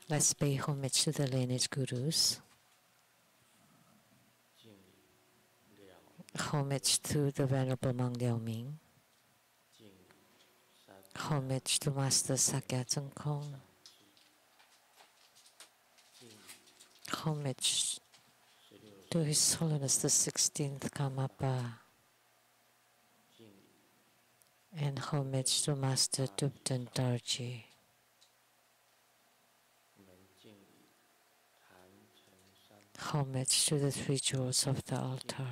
Let's pay homage to the lineage gurus. Homage to the Venerable Monk Liao Ming. Homage to Master Sakya Tsung Kong. Homage to His Holiness the 16th Karmapa. And homage to Master Dubden Darji. Homage to the three jewels of the altar.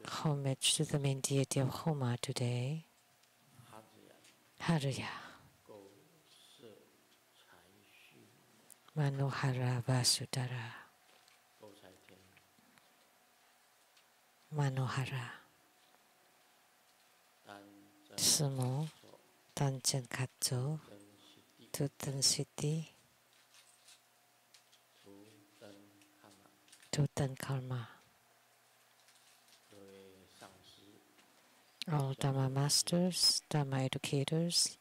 Homage to the main deity of Homa today, Harya, Manohara Vasudhara, Manohara, Sumo, Tanchen Katso, Tutan Siddhi, Tutan Karma. All Dharma masters, Dharma educators,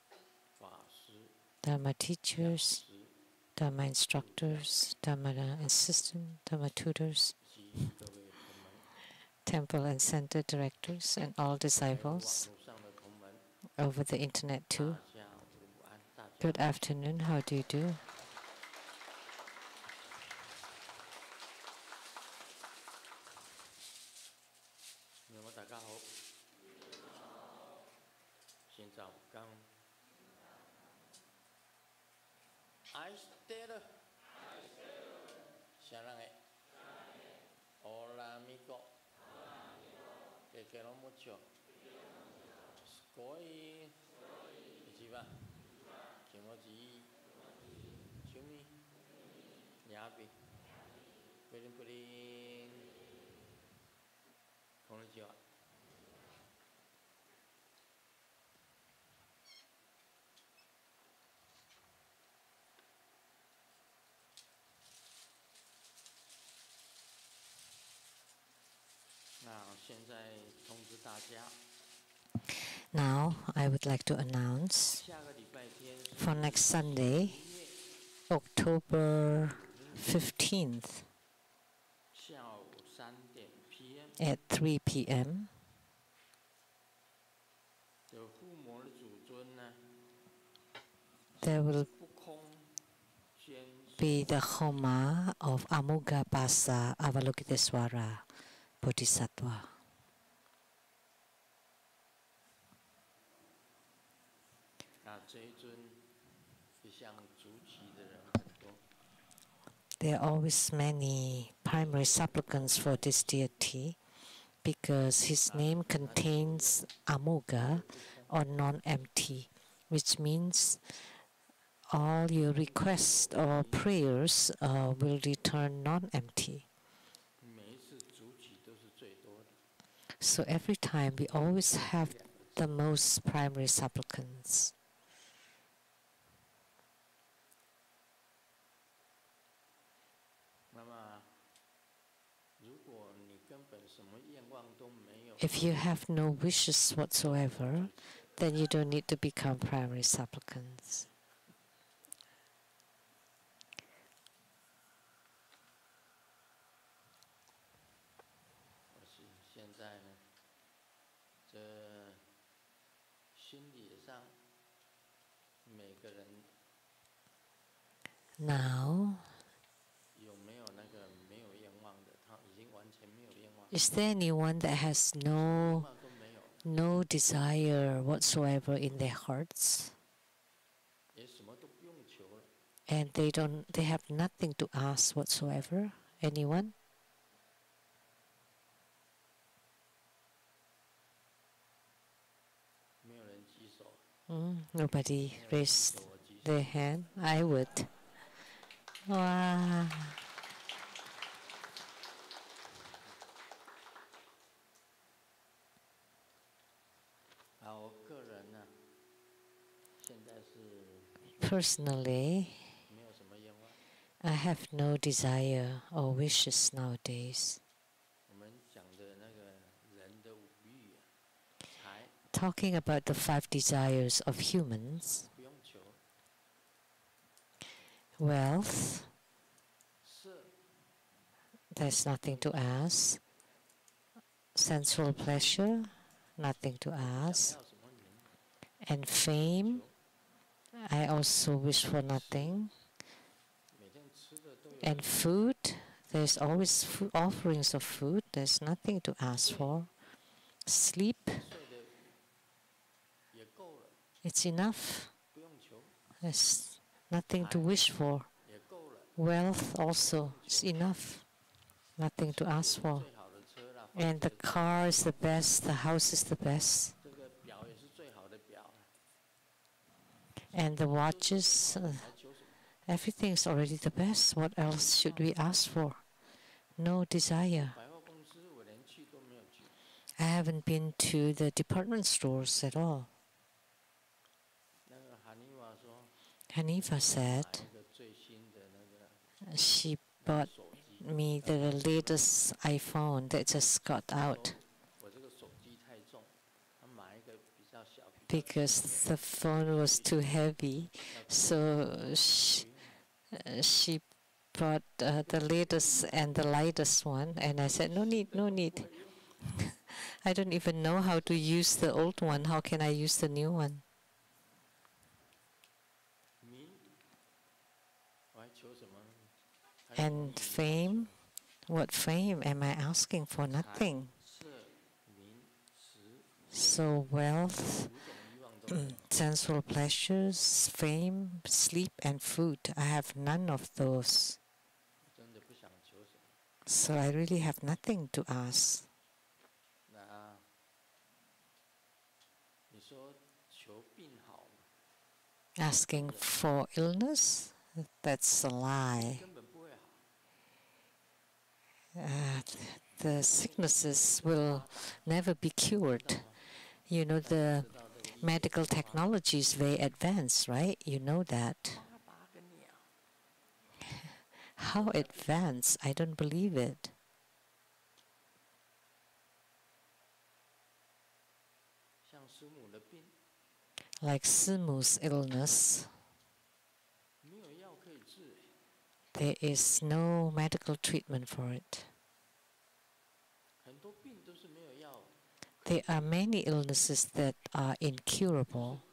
Dharma teachers, Dharma instructors, Dharma assistant, Dharma tutors, temple and center directors, and all disciples over the internet too. Good afternoon, how do you do? Now, I would like to announce for next Sunday, October 15th at 3 p.m. there will be the Homa of Amugapasa Avalokiteswara Bodhisattva. There are always many primary supplicants for this deity because his name contains amuga or non-empty, which means all your requests or prayers will return non-empty. So every time we always have the most primary supplicants. If you have no wishes whatsoever, then you don't need to become primary supplicants. Now, is there anyone that has no desire whatsoever in their hearts, and they have nothing to ask whatsoever? Anyone? Nobody raised their hand. I would. Wow. Personally, I have no desire or wishes nowadays. Talking about the 5 desires of humans, wealth, there's nothing to ask. Sensual pleasure, nothing to ask. And fame, I also wish for nothing. And food, there's always offerings of food, there's nothing to ask for. Sleep, it's enough. There's nothing to wish for. Wealth also is enough. Nothing to ask for. And the car is the best, the house is the best. And the watches, everything is already the best. What else should we ask for? No desire. I haven't been to the department stores at all. Hanifa said she bought me the latest iPhone that just got out because the phone was too heavy, so she bought the latest and the lightest one, and I said, no need, no need. I don't even know how to use the old one. How can I use the new one? And fame? What fame am I asking for? Nothing. So wealth, sensual pleasures, fame, sleep, and food. I have none of those. So I really have nothing to ask. Asking for illness? That's a lie. The sicknesses will never be cured. You know, the medical technology is very advanced, right? You know that. How advanced? I don't believe it. Like Simu's illness, there is no medical treatment for it. There are many illnesses that are incurable.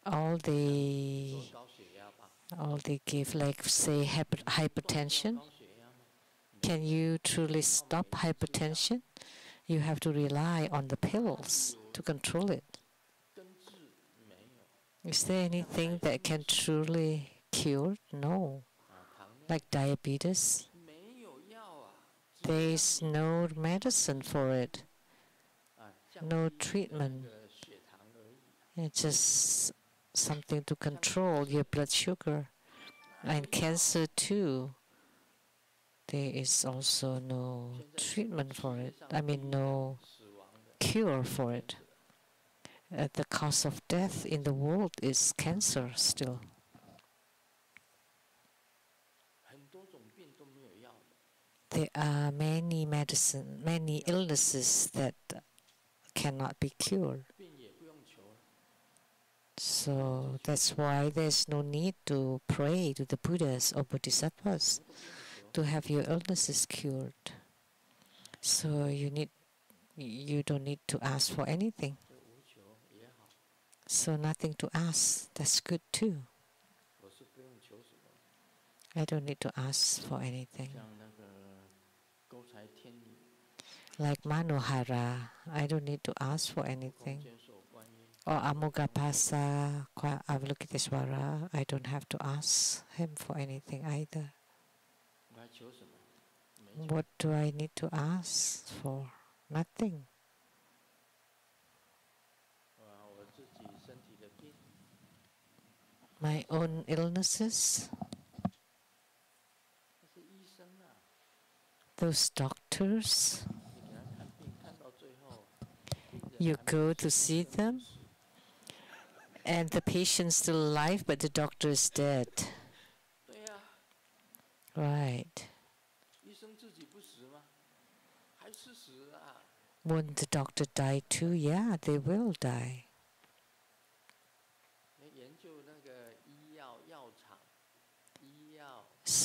All they give, like say hypertension. Can you truly stop hypertension? You have to rely on the pills to control it. Is there anything that can truly cure? No. Like diabetes, there is no medicine for it, no treatment. It's just something to control your blood sugar. And cancer too, there is also no treatment for it. I mean, no cure for it. The cause of death in the world is cancer still. There are many illnesses that cannot be cured. So that's why there's no need to pray to the Buddhas or Bodhisattvas to have your illnesses cured. So you don't need to ask for anything. So nothing to ask, that's good too. I don't need to ask for anything. Like Manohara, I don't need to ask for anything. Or Amugapasa, Avalokiteshvara, I don't have to ask him for anything either. What do I need to ask for? Nothing. My own illnesses, those doctors, you go to see them, and the patient's still alive, but the doctor is dead. Right. Won't the doctor die too? Yeah, they will die.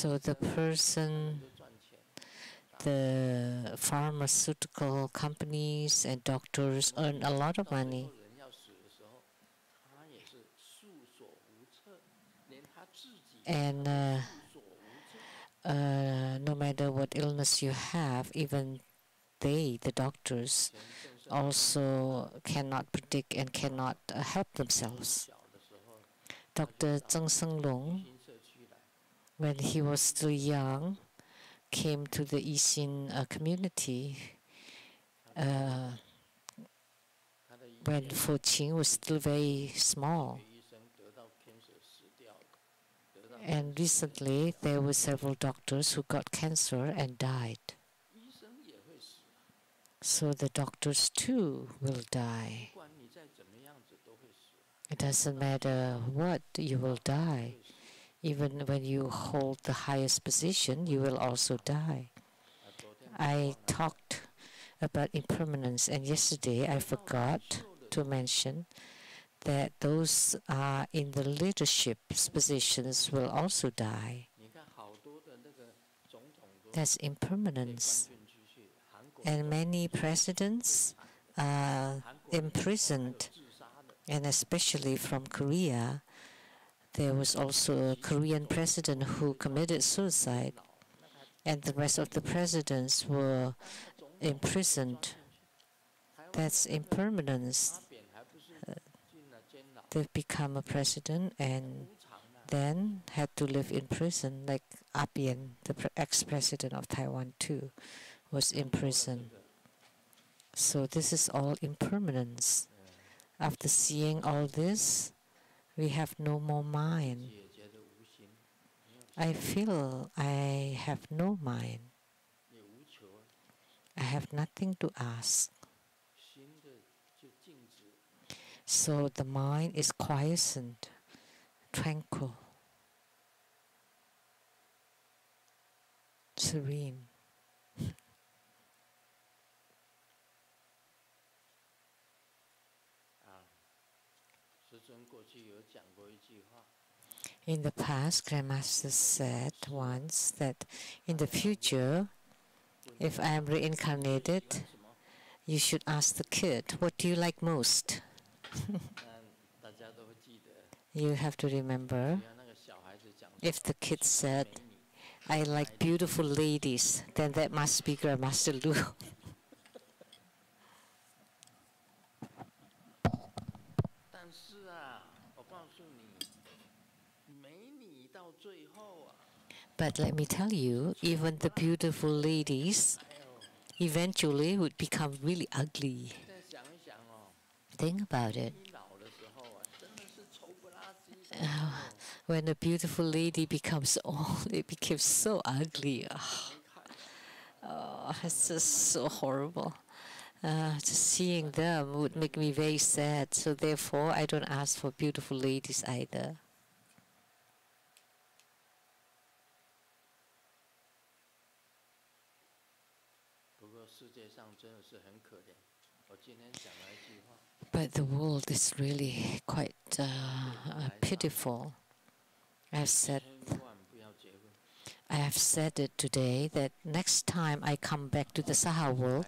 So the person, the pharmaceutical companies and doctors earn a lot of money. And no matter what illness you have, even they, the doctors, also cannot predict and cannot help themselves. Dr. Zheng Senglong, when he was still young, came to the Yixin community when Fuqing was still very small. And recently, there were several doctors who got cancer and died. So the doctors too will die. It doesn't matter what, you will die. Even when you hold the highest position, you will also die. I talked about impermanence, and yesterday I forgot to mention that those in the leadership positions will also die. That's impermanence. And many presidents are imprisoned, and especially from Korea. There was also a Korean president who committed suicide, and the rest of the presidents were imprisoned. That's impermanence. They've become a president and then had to live in prison, like Abian, the ex-president of Taiwan too, was in prison. So this is all impermanence. After seeing all this, we have no more mind. I feel I have no mind. I have nothing to ask. So the mind is quiescent, tranquil, serene. In the past, Grandmaster said once that in the future, if I am reincarnated, you should ask the kid, what do you like most? You have to remember, if the kid said, I like beautiful ladies, then that must be Grandmaster Lu. But let me tell you, even the beautiful ladies eventually would become really ugly. Think about it. When a beautiful lady becomes old, it becomes so ugly. Oh, it's just so horrible. Just seeing them would make me very sad. So therefore, I don't ask for beautiful ladies either. But the world is really quite pitiful. I have said it today that next time I come back to the Saha world,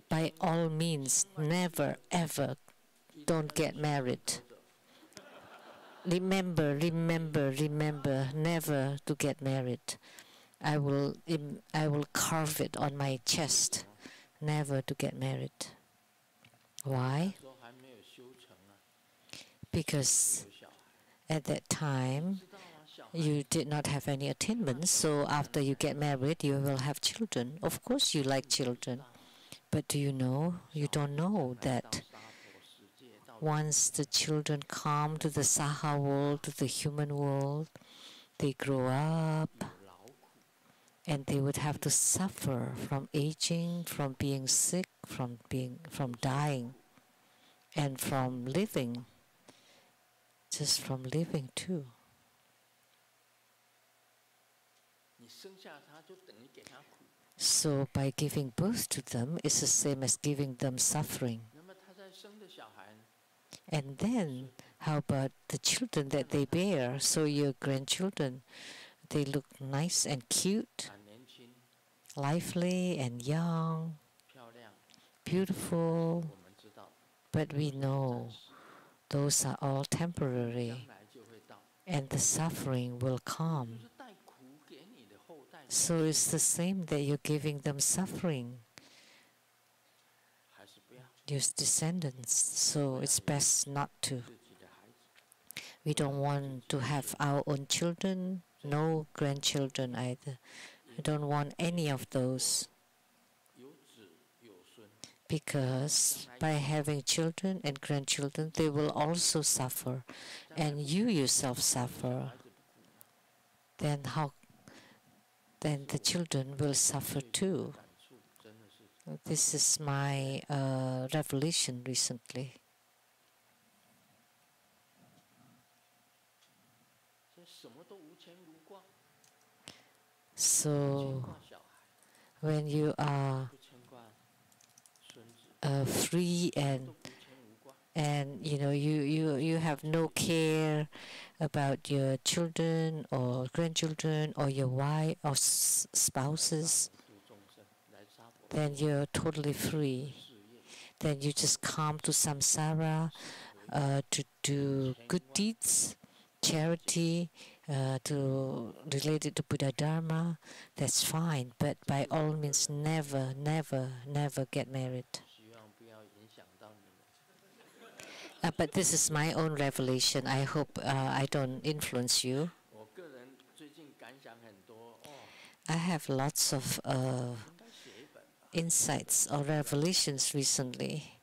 by all means, never ever don't get married. Remember, never to get married. I will carve it on my chest, never to get married. Why? Because at that time, you did not have any attainments, so after you get married, you will have children. Of course you like children, but do you know, you don't know that once the children come to the Saha world, to the human world, they grow up, and they would have to suffer from aging, from being sick, from dying, and from living, just from living too. So by giving birth to them, it's the same as giving them suffering. And then, how about the children that they bear? So your grandchildren, they look nice and cute, lively and young, beautiful, but we know those are all temporary, and the suffering will come. So it's the same that you're giving them suffering, your descendants, so it's best not to. We don't want to have our own children, no grandchildren either. We don't want any of those. Because by having children and grandchildren, they will also suffer, and you yourself suffer. Then the children will suffer too. This is my revelation recently. So when you are free and you have no care about your children or grandchildren or your wife or spouses, then you're totally free. Then you just come to samsara to do good deeds, charity, related to Buddha Dharma. That's fine, but by all means, never, never, never get married. But this is my own revelation. I hope I don't influence you. I have lots of insights or revelations recently.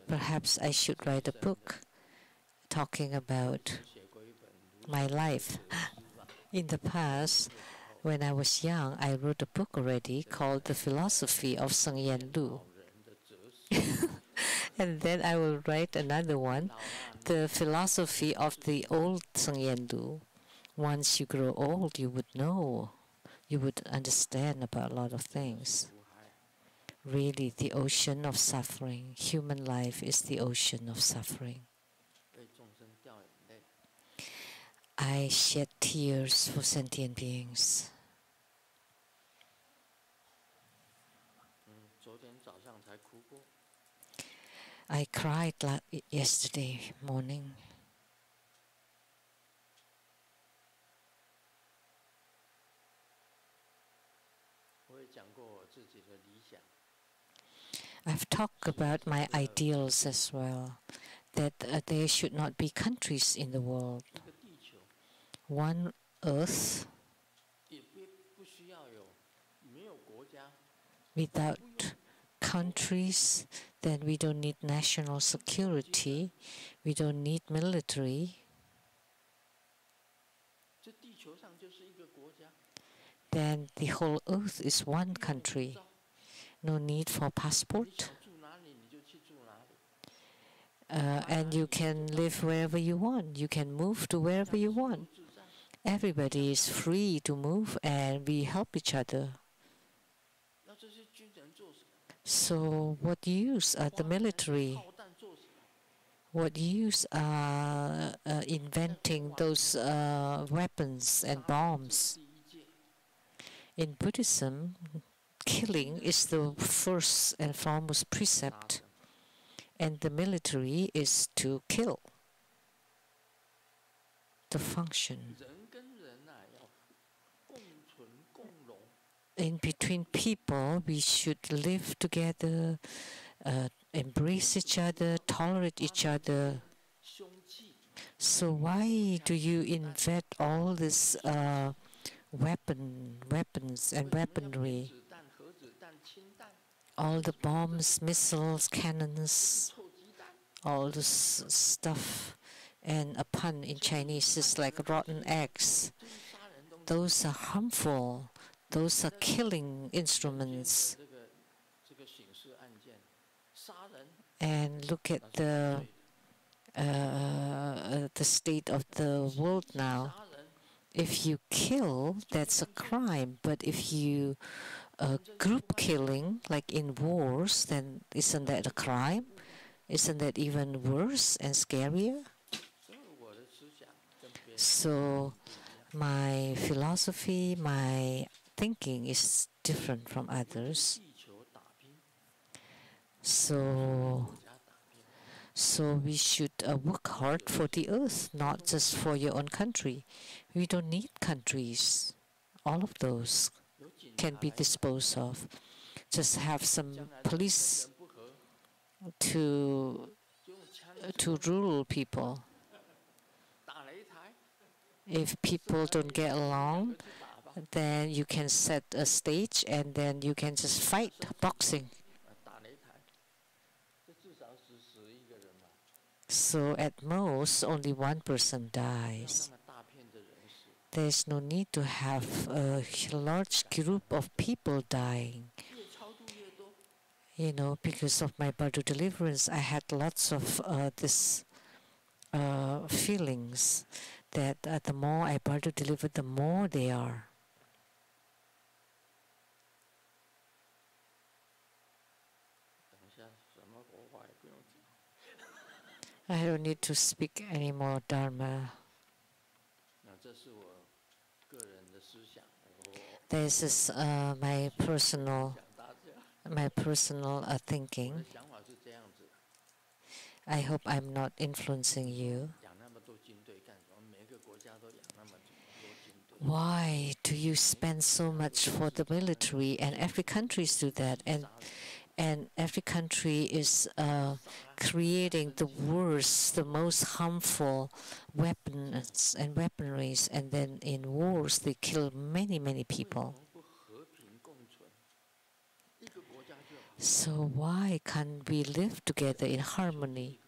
Perhaps I should write a book talking about my life. In the past, when I was young, I wrote a book already called The Philosophy of Seng Yen Lu. And then I will write another one, The Philosophy of the Old Seng Yen Lu. Once you grow old, you would know, you would understand about a lot of things. Really, the ocean of suffering. Human life is the ocean of suffering. I shed tears for sentient beings. I cried yesterday morning. I've talked about my ideals as well, that there should not be countries in the world. One earth without countries, then we don't need national security, we don't need military. Then the whole earth is one country. No need for passport. And you can live wherever you want. You can move to wherever you want. Everybody is free to move and we help each other. So what use are the military? What use are inventing those weapons and bombs? In Buddhism, killing is the first and foremost precept, and the military is to kill, the function. In between people, we should live together, embrace each other, tolerate each other. So why do you invent all this weapons and weaponry? All the bombs, missiles, cannons, all this stuff. And a pun in Chinese is like rotten eggs. Those are harmful. Those are killing instruments. And look at the state of the world now. If you kill, that's a crime. But if you group killing, like in wars, then isn't that a crime? Isn't that even worse and scarier? So my philosophy, my thinking is different from others. So we should work hard for the earth, not just for your own country. We don't need countries. All of those can be disposed of. Just have some police to rule people. If people don't get along, then you can set a stage and then you can just fight boxing. So at most, only one person dies. There's no need to have a large group of people dying. You know, because of my Bardo deliverance, I had lots of this feelings that the more I Bardo deliver, the more they are. I don't need to speak any more Dharma. This is my personal thinking. I hope I'm not influencing you. Why do you spend so much for the military? And every country do that. And every country is creating the worst, the most harmful weapons and weaponries. And then in wars, they kill many, many people. So why can't we live together in harmony?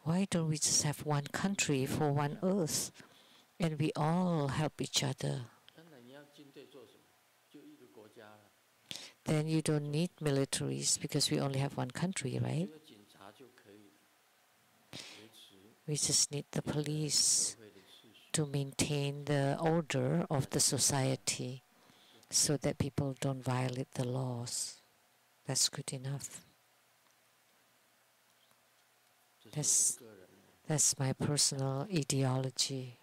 Why don't we just have one country for one earth? And we all help each other. Then you don't need militaries because we only have one country, right? We just need the police to maintain the order of the society so that people don't violate the laws. That's good enough. That's my personal ideology.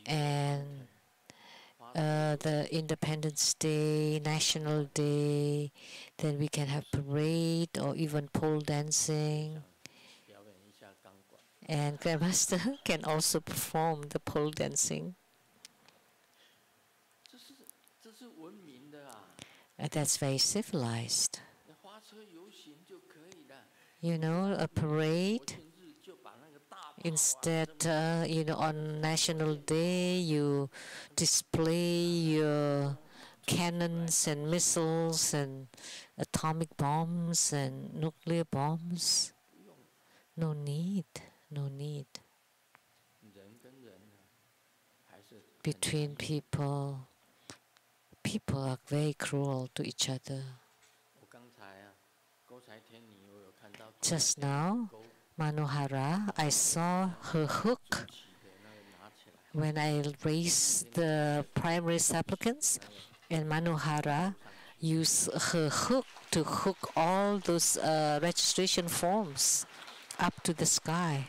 And the Independence Day, National Day, then we can have parade or even pole dancing. And Grandmaster can also perform the pole dancing. That's very civilized. You know, a parade. Instead, you know, on National Day, you display your cannons and missiles and atomic bombs and nuclear bombs. No need, no need. Between people, people are very cruel to each other. Just now, Manohara, I saw her hook when I raised the primary supplicants, and Manohara used her hook to hook all those registration forms up to the sky.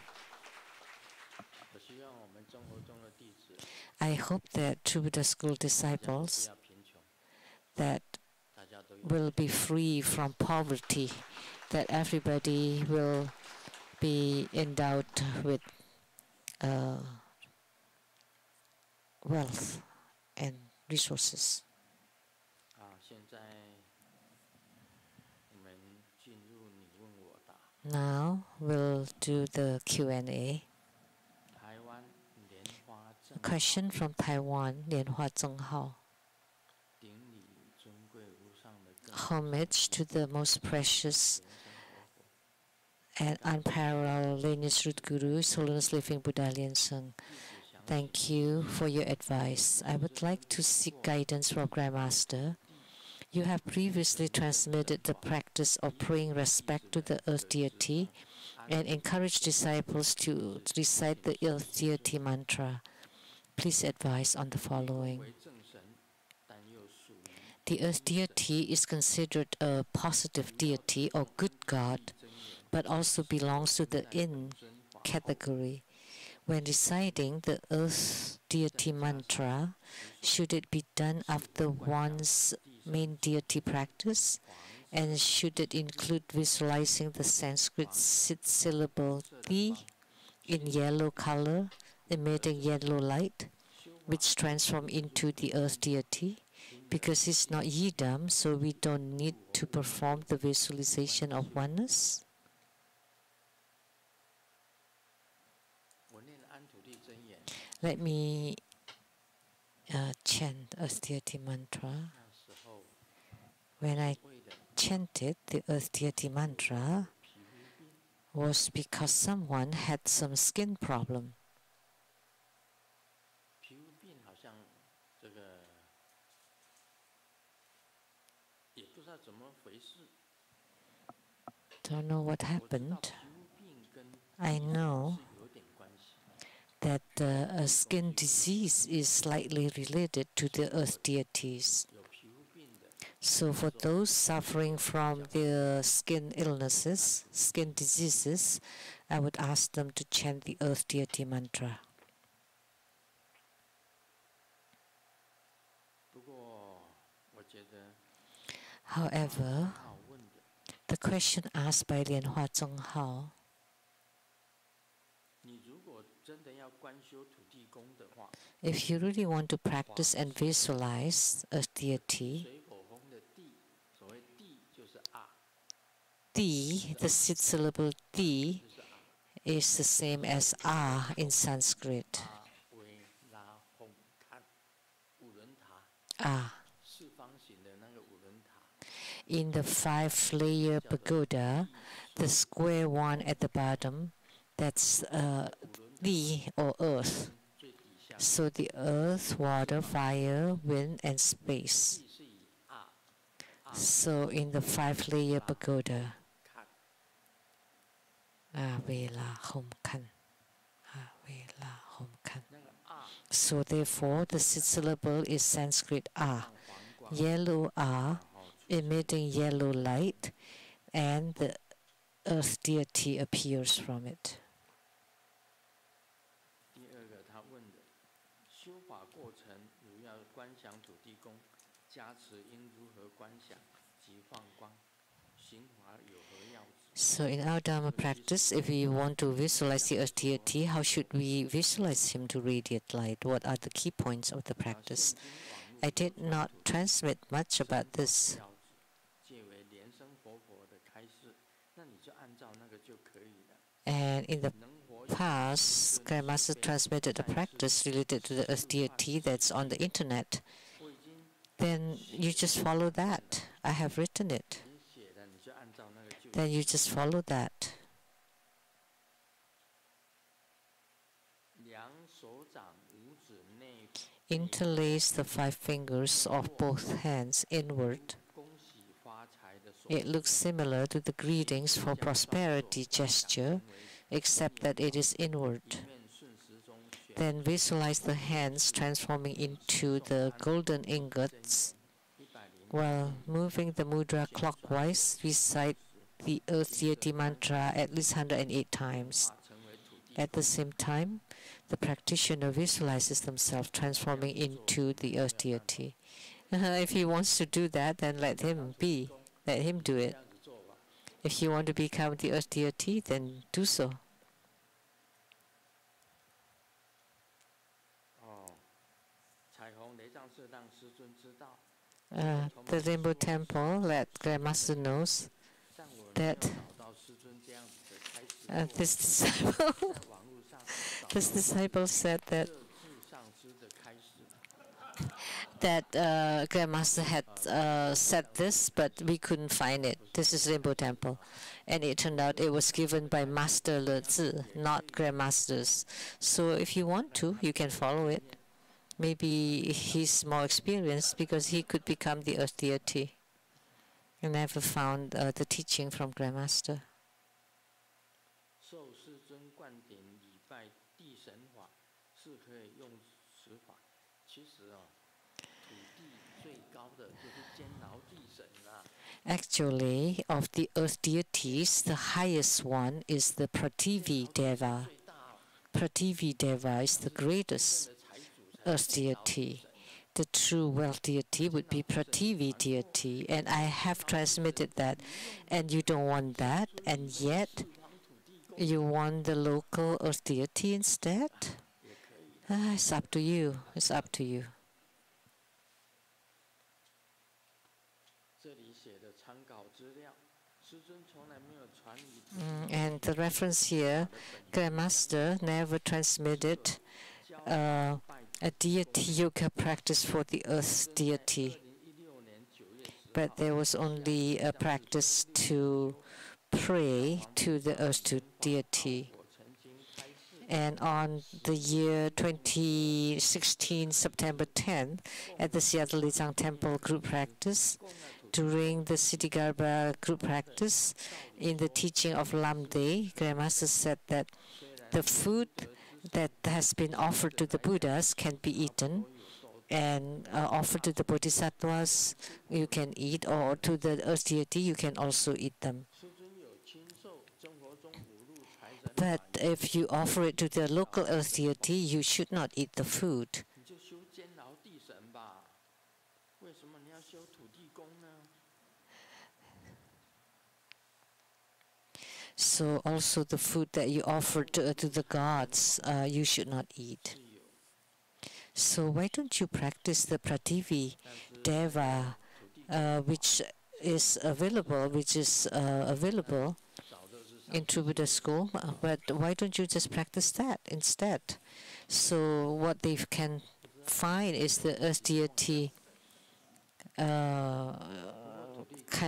I hope that True Buddha School disciples that will be free from poverty, that everybody will be endowed with wealth and resources. Now we'll do the Q&A. A question from Taiwan, Lianhua Zhenghao. Homage to the most precious and unparalleled lineage root Guru, Holiness Living Buddha Lien Seng. Thank you for your advice. I would like to seek guidance from Grandmaster. You have previously transmitted the practice of paying respect to the earth deity and encouraged disciples to recite the earth deity mantra. Please advise on the following. The earth deity is considered a positive deity or good God, but also belongs to the in category. When reciting the earth deity mantra, should it be done after one's main deity practice? And should it include visualizing the Sanskrit syllable Ti in yellow color, emitting yellow light, which transforms into the earth deity? Because it's not yidam, so we don't need to perform the visualization of oneness. Let me chant earth deity mantra. When I chanted the earth deity mantra, was because someone had some skin problem. Don't know what happened. I know that a skin disease is slightly related to the earth deities. So for those suffering from the skin illnesses, skin diseases, I would ask them to chant the earth deity mantra. However, the question asked by Lian Hua Zheng Hao, if you really want to practice and visualize a deity, Di, the syllable Di, is the same as Ah in Sanskrit. Ah. In the 5-layer pagoda, the square one at the bottom, that's Di or earth. So the earth, water, fire, wind, and space. So in the 5-layer pagoda, Vela Hom Kan. Vela Hom Kan. So therefore, the syllable is Sanskrit Ah. Yellow Ah, emitting yellow light, and the earth deity appears from it. So in our Dharma practice, if we want to visualize the earth deity, how should we visualize him to radiate light? What are the key points of the practice? I did not transmit much about this. And in the past, Grandmaster transmitted a practice related to the earth deity that's on the internet. Then you just follow that. I have written it. Then you just follow that. Interlace the 5 fingers of both hands inward. It looks similar to the greetings for prosperity gesture, except that it is inward. Then visualize the hands transforming into the golden ingots. While moving the mudra clockwise, recite the earth deity mantra at least 108 times. At the same time, the practitioner visualizes themselves transforming into the earth deity. If he wants to do that, then let him be. Let him do it. If you want to become the earth deity, then do so. The Rainbow Temple, let Grandmaster knows that this disciple said that Grandmaster had said this, but we couldn't find it. This is Rainbow Temple. And it turned out it was given by Master Le Zi, not Grandmasters. So if you want to, you can follow it. Maybe he's more experienced because he could become the earth deity. I never found the teaching from Grandmaster. Actually, of the earth deities, the highest one is the Prathivi Deva. Prathivi Deva is the greatest earth deity. The true wealth deity would be Prathivi deity, and I have transmitted that, and you don't want that, and yet you want the local earth deity instead? It's up to you. It's up to you. And the reference here, Grandmaster never transmitted a deity yoga practice for the earth deity, but there was only a practice to pray to the earth deity. And on the year 2016, September 10th, at the Seattle Lizang Temple group practice, during the Siddhigarbha group practice, in the teaching of Lamde, Grandmaster said that the food that has been offered to the Buddhas can be eaten, and offered to the Bodhisattvas you can eat, or to the earth deity you can also eat them. But if you offer it to the local earth deity, you should not eat the food. So also the food that you offer to the gods, you should not eat. So why don't you practice the Prathivi Deva, which is available, in True Buddha School, but why don't you just practice that instead? So what they can find is the earth deity, kind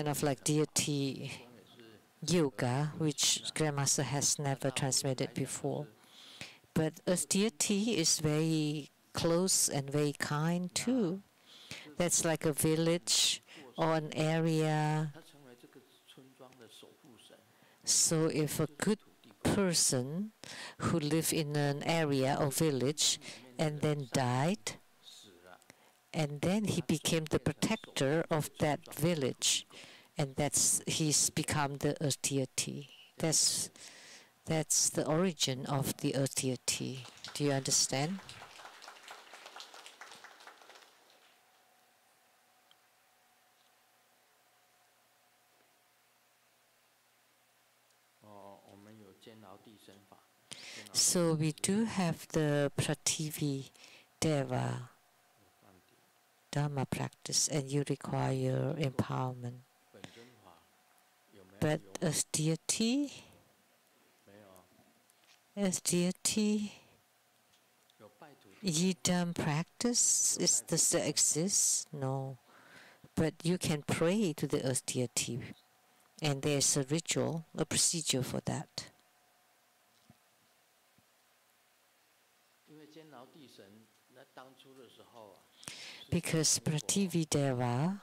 of like deity yoga, which Grandmaster has never transmitted before. But earth deity is very close and very kind too. That's like a village or an area. So if a good person who lived in an area or village and then died, and then he became the protector of that village, and he's become the earth deity. That's the origin of the earth deity. Do you understand? So we do have the Prathivi Deva Dharma practice, and you require empowerment. But as deity, Yidam practice, does that exist? No. But you can pray to the earth deity, and there's a ritual, a procedure for that. Because Prathivi Deva,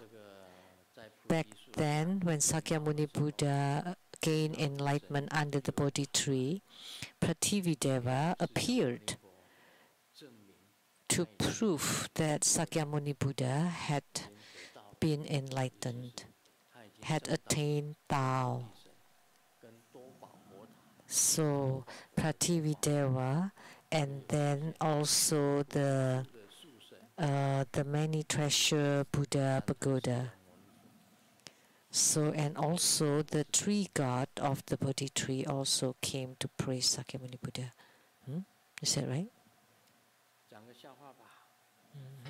back then when Sakyamuni Buddha gained enlightenment under the Bodhi tree, Prathivi Deva appeared to prove that Sakyamuni Buddha had been enlightened, had attained Tao. So Prathivi Deva, and then also the many treasure Buddha Pagoda. So, and also the tree god of the Bodhi tree also came to praise Sakyamuni Buddha. Is that right?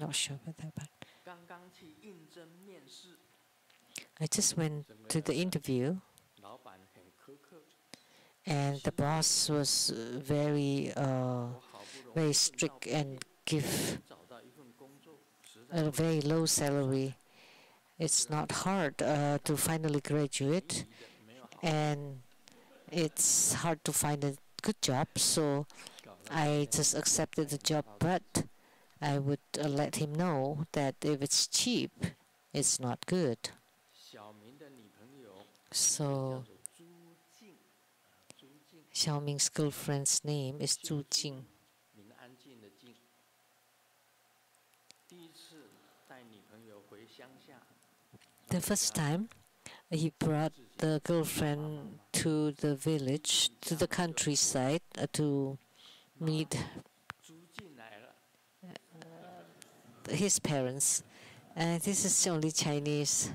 Not sure about that, but I just went to the interview, and the boss was very strict and give a very low salary. It's not hard to finally graduate, and it's hard to find a good job, so I just accepted the job, but I would let him know that if it's cheap, it's not good. So Xiaoming's girlfriend's name is Zhu Jing. The first time, he brought the girlfriend to the village, to the countryside, to meet his parents. And this is only Chinese.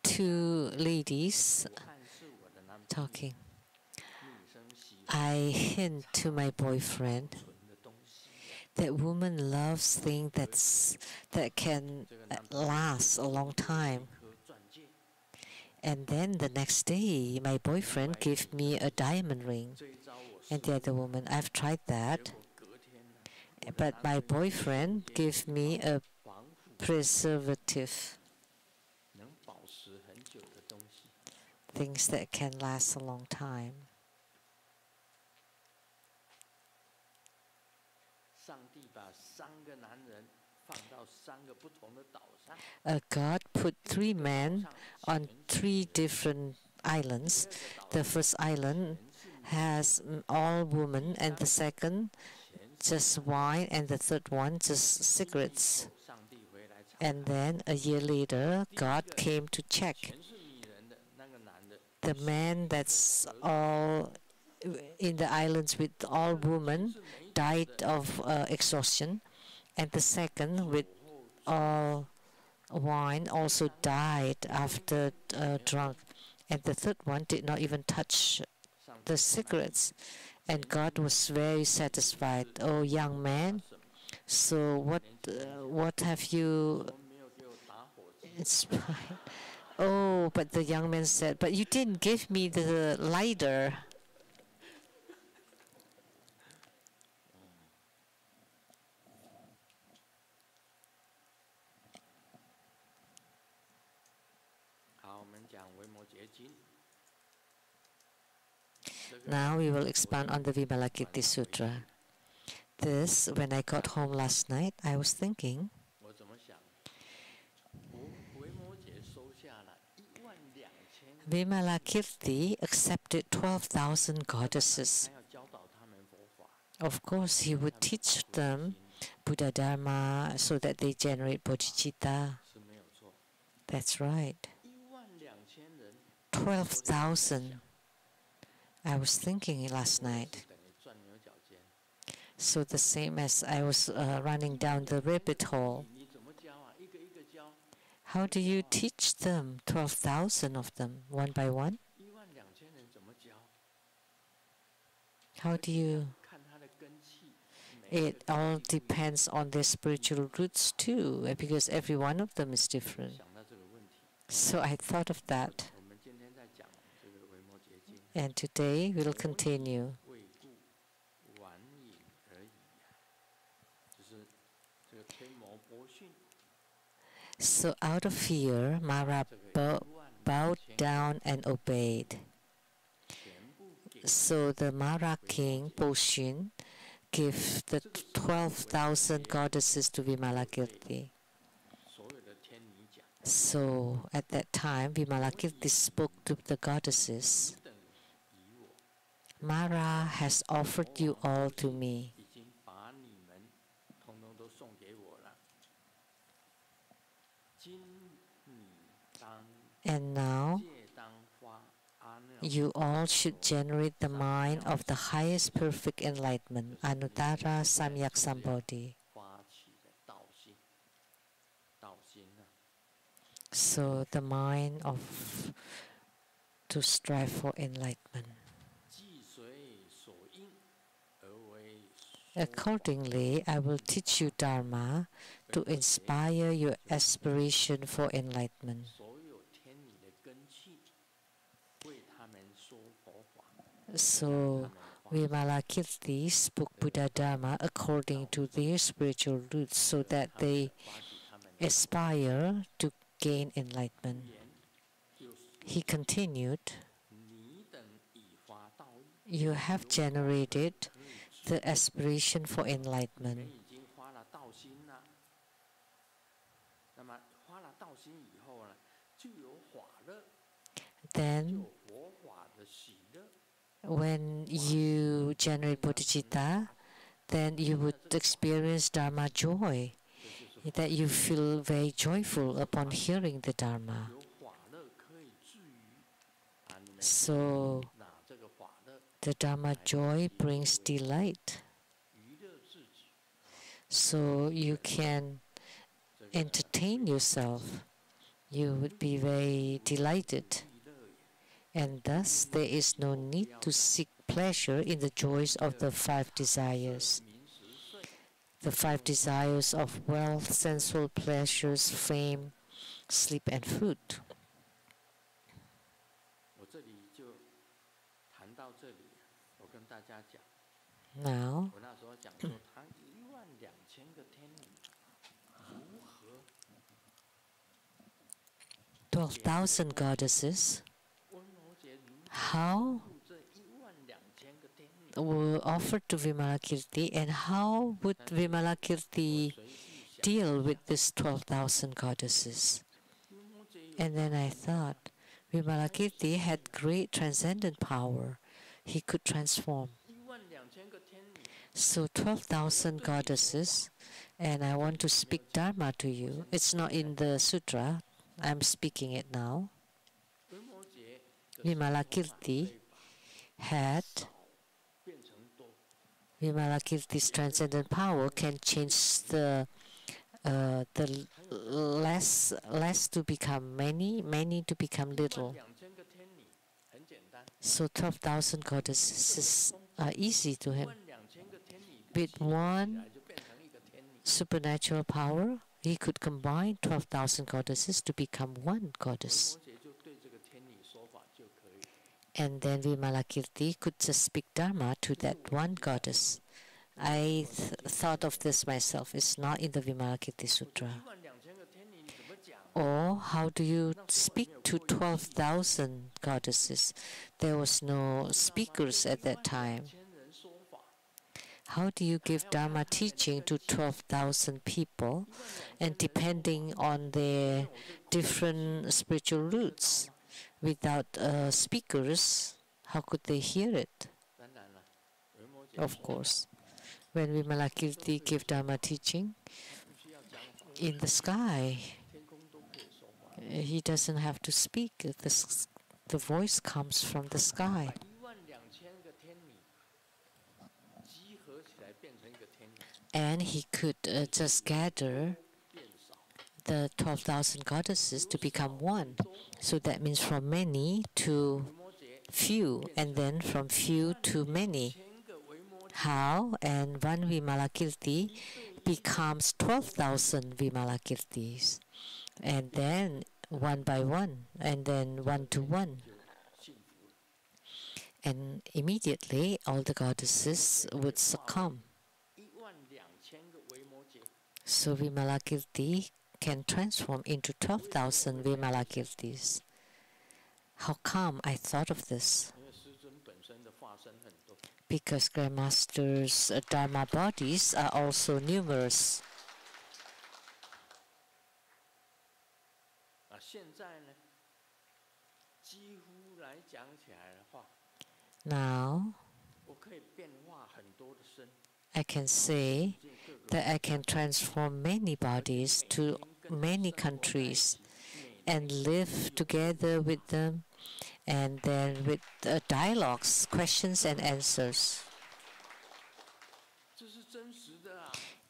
Two ladies talking. I hint to my boyfriend that woman loves things that can last a long time. And then the next day, my boyfriend gave me a diamond ring. And the other woman, I've tried that. But my boyfriend gave me a preservative. Things that can last a long time. God put 3 men on 3 different islands. The first island has all women, and the second just wine, and the third one just cigarettes. And then a year later, God came to check. The man that's all in the islands with all women died of exhaustion, and the second with all wine also died after drunk, and the third one did not even touch the cigarettes. And God was very satisfied. Oh, young man, so what have you inspired? Oh, but the young man said, but you didn't give me the lighter. Now we will expand on the Vimalakirti Sutra. This, when I got home last night, I was thinking, Vimalakirti accepted 12,000 goddesses. Of course, he would teach them Buddha Dharma so that they generate bodhicitta. That's right. 12,000. I was thinking last night. So the same as I was running down the rabbit hole. How do you teach them, 12,000 of them, one by one? How do you? It all depends on their spiritual roots too, because every one of them is different. So I thought of that. And today we'll continue. So out of fear, Mara bowed down and obeyed. So the Mara king, Poshin, gave the 12,000 goddesses to Vimalakirti. So at that time, Vimalakirti spoke to the goddesses. Mara has offered you all to me. And now, you all should generate the mind of the highest perfect enlightenment, Anuttara Samyak Sambodhi. So the mind of to strive for enlightenment. Accordingly, I will teach you Dharma to inspire your aspiration for enlightenment. So, Vimalakirti spoke Buddha Dharma according to their spiritual roots so that they aspire to gain enlightenment. He continued, you have generated the aspiration for enlightenment. then when you generate bodhicitta, then you would experience Dharma joy, that you feel very joyful upon hearing the Dharma. So the Dharma joy brings delight. So you can entertain yourself. You would be very delighted. And thus there is no need to seek pleasure in the joys of the five desires. The five desires of wealth, sensual pleasures, fame, sleep, and food. Now, 12,000 goddesses, how were offered to Vimalakirti, and how would Vimalakirti deal with these 12,000 goddesses? And then I thought, Vimalakirti had great transcendent power. He could transform. So 12,000 goddesses, and I want to speak Dharma to you. It's not in the sutra. I'm speaking it now. Vimalakirti had Vimalakirti's transcendent power can change the less to become many, many to become little. So 12,000 goddesses are easy to him. With one supernatural power, he could combine 12,000 goddesses to become one goddess. And then Vimalakirti could just speak Dharma to that one goddess. I thought of this myself. It's not in the Vimalakirti Sutra. Or how do you speak to 12,000 goddesses? There was no speakers at that time. How do you give Dharma teaching to 12,000 people? And depending on their different spiritual roots, without speakers, how could they hear it? Of course, when Vimalakirti gave Dharma teaching in the sky, he doesn't have to speak. The voice comes from the sky. And he could just gather the 12,000 goddesses to become one. So that means from many to few, and then from few to many. How? And one Vimalakirti becomes 12,000 Vimalakirtis. And then one by one, and then one to one. And immediately all the goddesses would succumb. So Vimalakirti can transform into 12,000 Vimalakirtis. How come I thought of this? Because Grandmaster's Dharma bodies are also numerous. Now, I can say that I can transform many bodies to many countries and live together with them, and then with dialogues, questions and answers.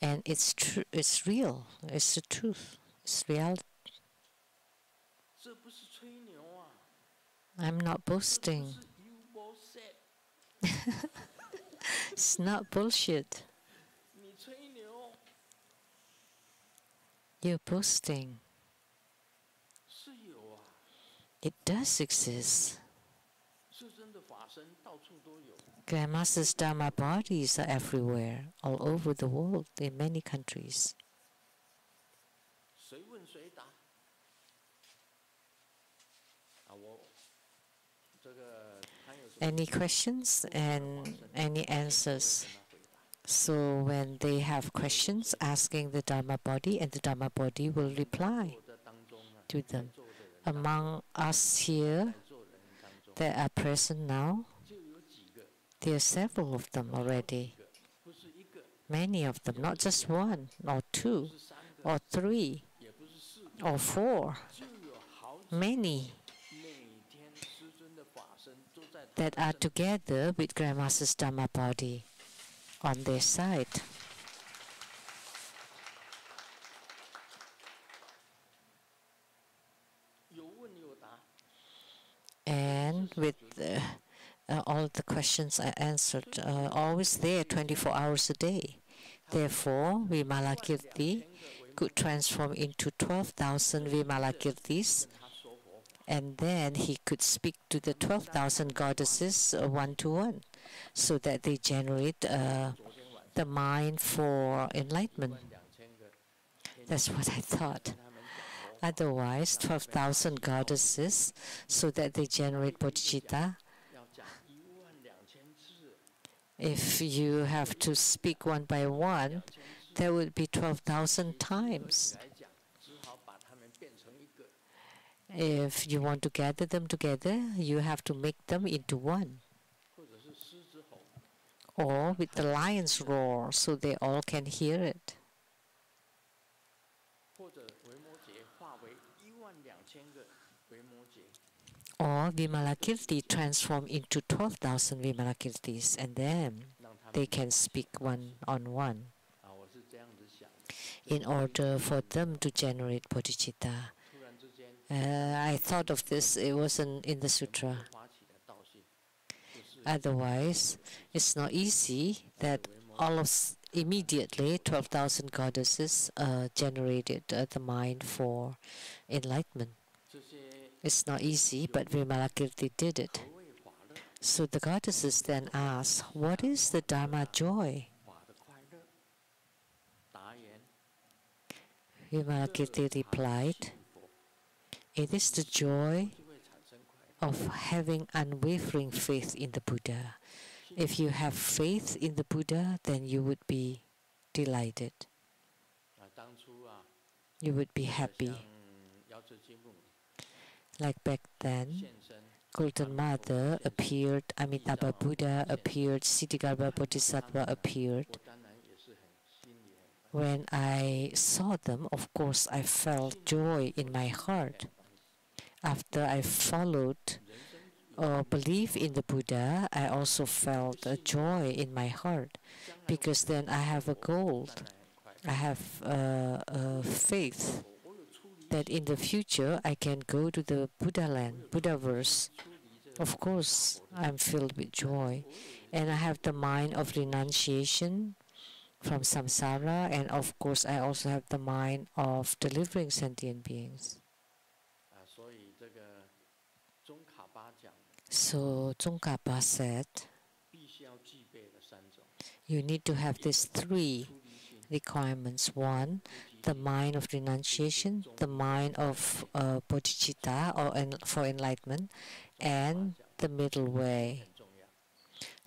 And it's true, it's real, it's the truth, it's reality. I'm not boasting. It's not bullshit. You're boasting. It does exist. Grandmaster's Dharma bodies are everywhere, all over the world, in many countries. Any questions and any answers? So when they have questions, asking the Dharma body, and the Dharma body will reply to them. Among us here, that are present now, there are several of them already. Many of them, not just one or two or three or four. Many that are together with Grandmaster's Dharma body on their side. And with all the questions I answered, always there 24 hours a day. Therefore, Vimalakirti could transform into 12,000 Vimalakirtis, and then he could speak to the 12,000 goddesses one-to-one, so that they generate the mind for enlightenment. That's what I thought. Otherwise, 12,000 goddesses, so that they generate bodhicitta. If you have to speak one by one, there would be 12,000 times. If you want to gather them together, you have to make them into one. Or with the lion's roar, so they all can hear it. Or Vimalakirti transform into 12,000 Vimalakirtis, and then they can speak one-on-one in order for them to generate bodhicitta. I thought of this, it wasn't in the sutra. Otherwise, it's not easy that all of immediately 12,000 goddesses generated the mind for enlightenment. It's not easy, but Vimalakirti did it. So the goddesses then asked, what is the Dharma joy? Vimalakirti replied, it is the joy of having unwavering faith in the Buddha. If you have faith in the Buddha, then you would be delighted. You would be happy. Like back then, Golden Mother appeared, Amitabha Buddha appeared, Siddhigarbha Bodhisattva appeared. When I saw them, of course, I felt joy in my heart. After I followed or believed in the Buddha, I also felt a joy in my heart, because then I have a goal. I have faith that in the future I can go to the Buddha land, Buddhaverse. Of course, I'm filled with joy, and I have the mind of renunciation from samsara, and of course I also have the mind of delivering sentient beings. So Tsongkhapa said, you need to have these three requirements. One, the mind of renunciation, the mind of bodhicitta or for enlightenment, and the middle way.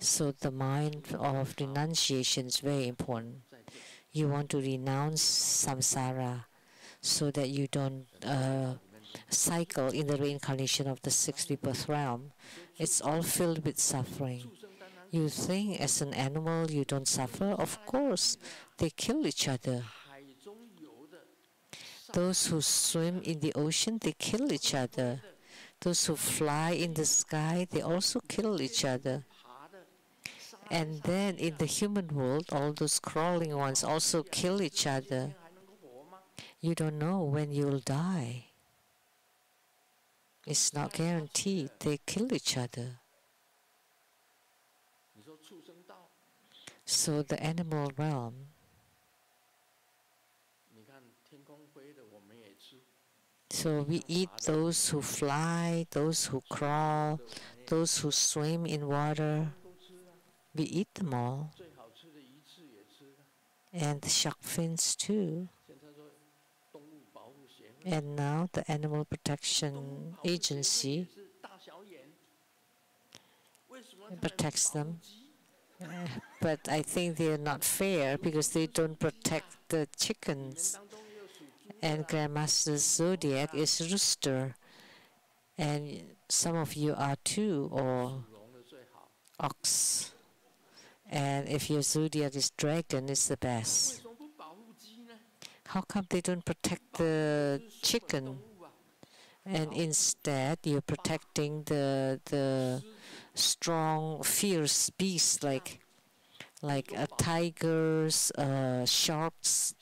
So the mind of renunciation is very important. You want to renounce samsara so that you don't cycle in the reincarnation of the sixth rebirth realm. It's all filled with suffering. You think as an animal you don't suffer? Of course, they kill each other. Those who swim in the ocean, they kill each other. Those who fly in the sky, they also kill each other. And then in the human world, all those crawling ones also kill each other. You don't know when you'll die. It's not guaranteed. They kill each other. So the animal realm, so we eat those who fly, those who crawl, those who swim in water. We eat them all. And the shark fins too. And now the Animal Protection Agency protects them. But I think they are not fair because they don't protect the chickens. And Grandmaster's zodiac is rooster. And some of you are too, or ox. And if your zodiac is dragon, it's the best. How come they don't protect the chicken? And instead, you're protecting the strong, fierce beasts like tigers, sharks,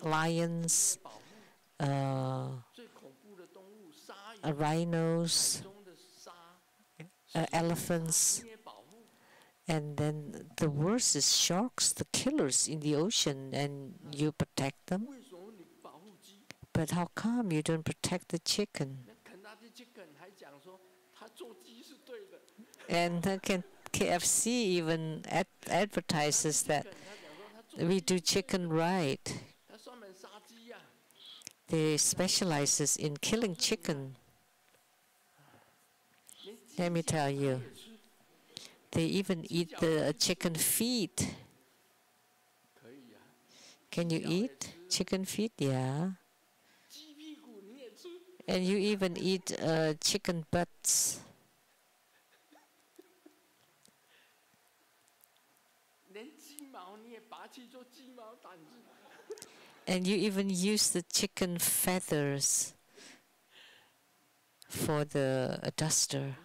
lions, rhinos, elephants. And then the worst is sharks, the killers in the ocean, and you protect them. But how come you don't protect the chicken? And KFC even advertises that we do chicken right. They specializes in killing chicken. Let me tell you, they even eat the chicken feet. Can you eat chicken feet? Yeah. And you even eat chicken butts. And you even use the chicken feathers for the duster.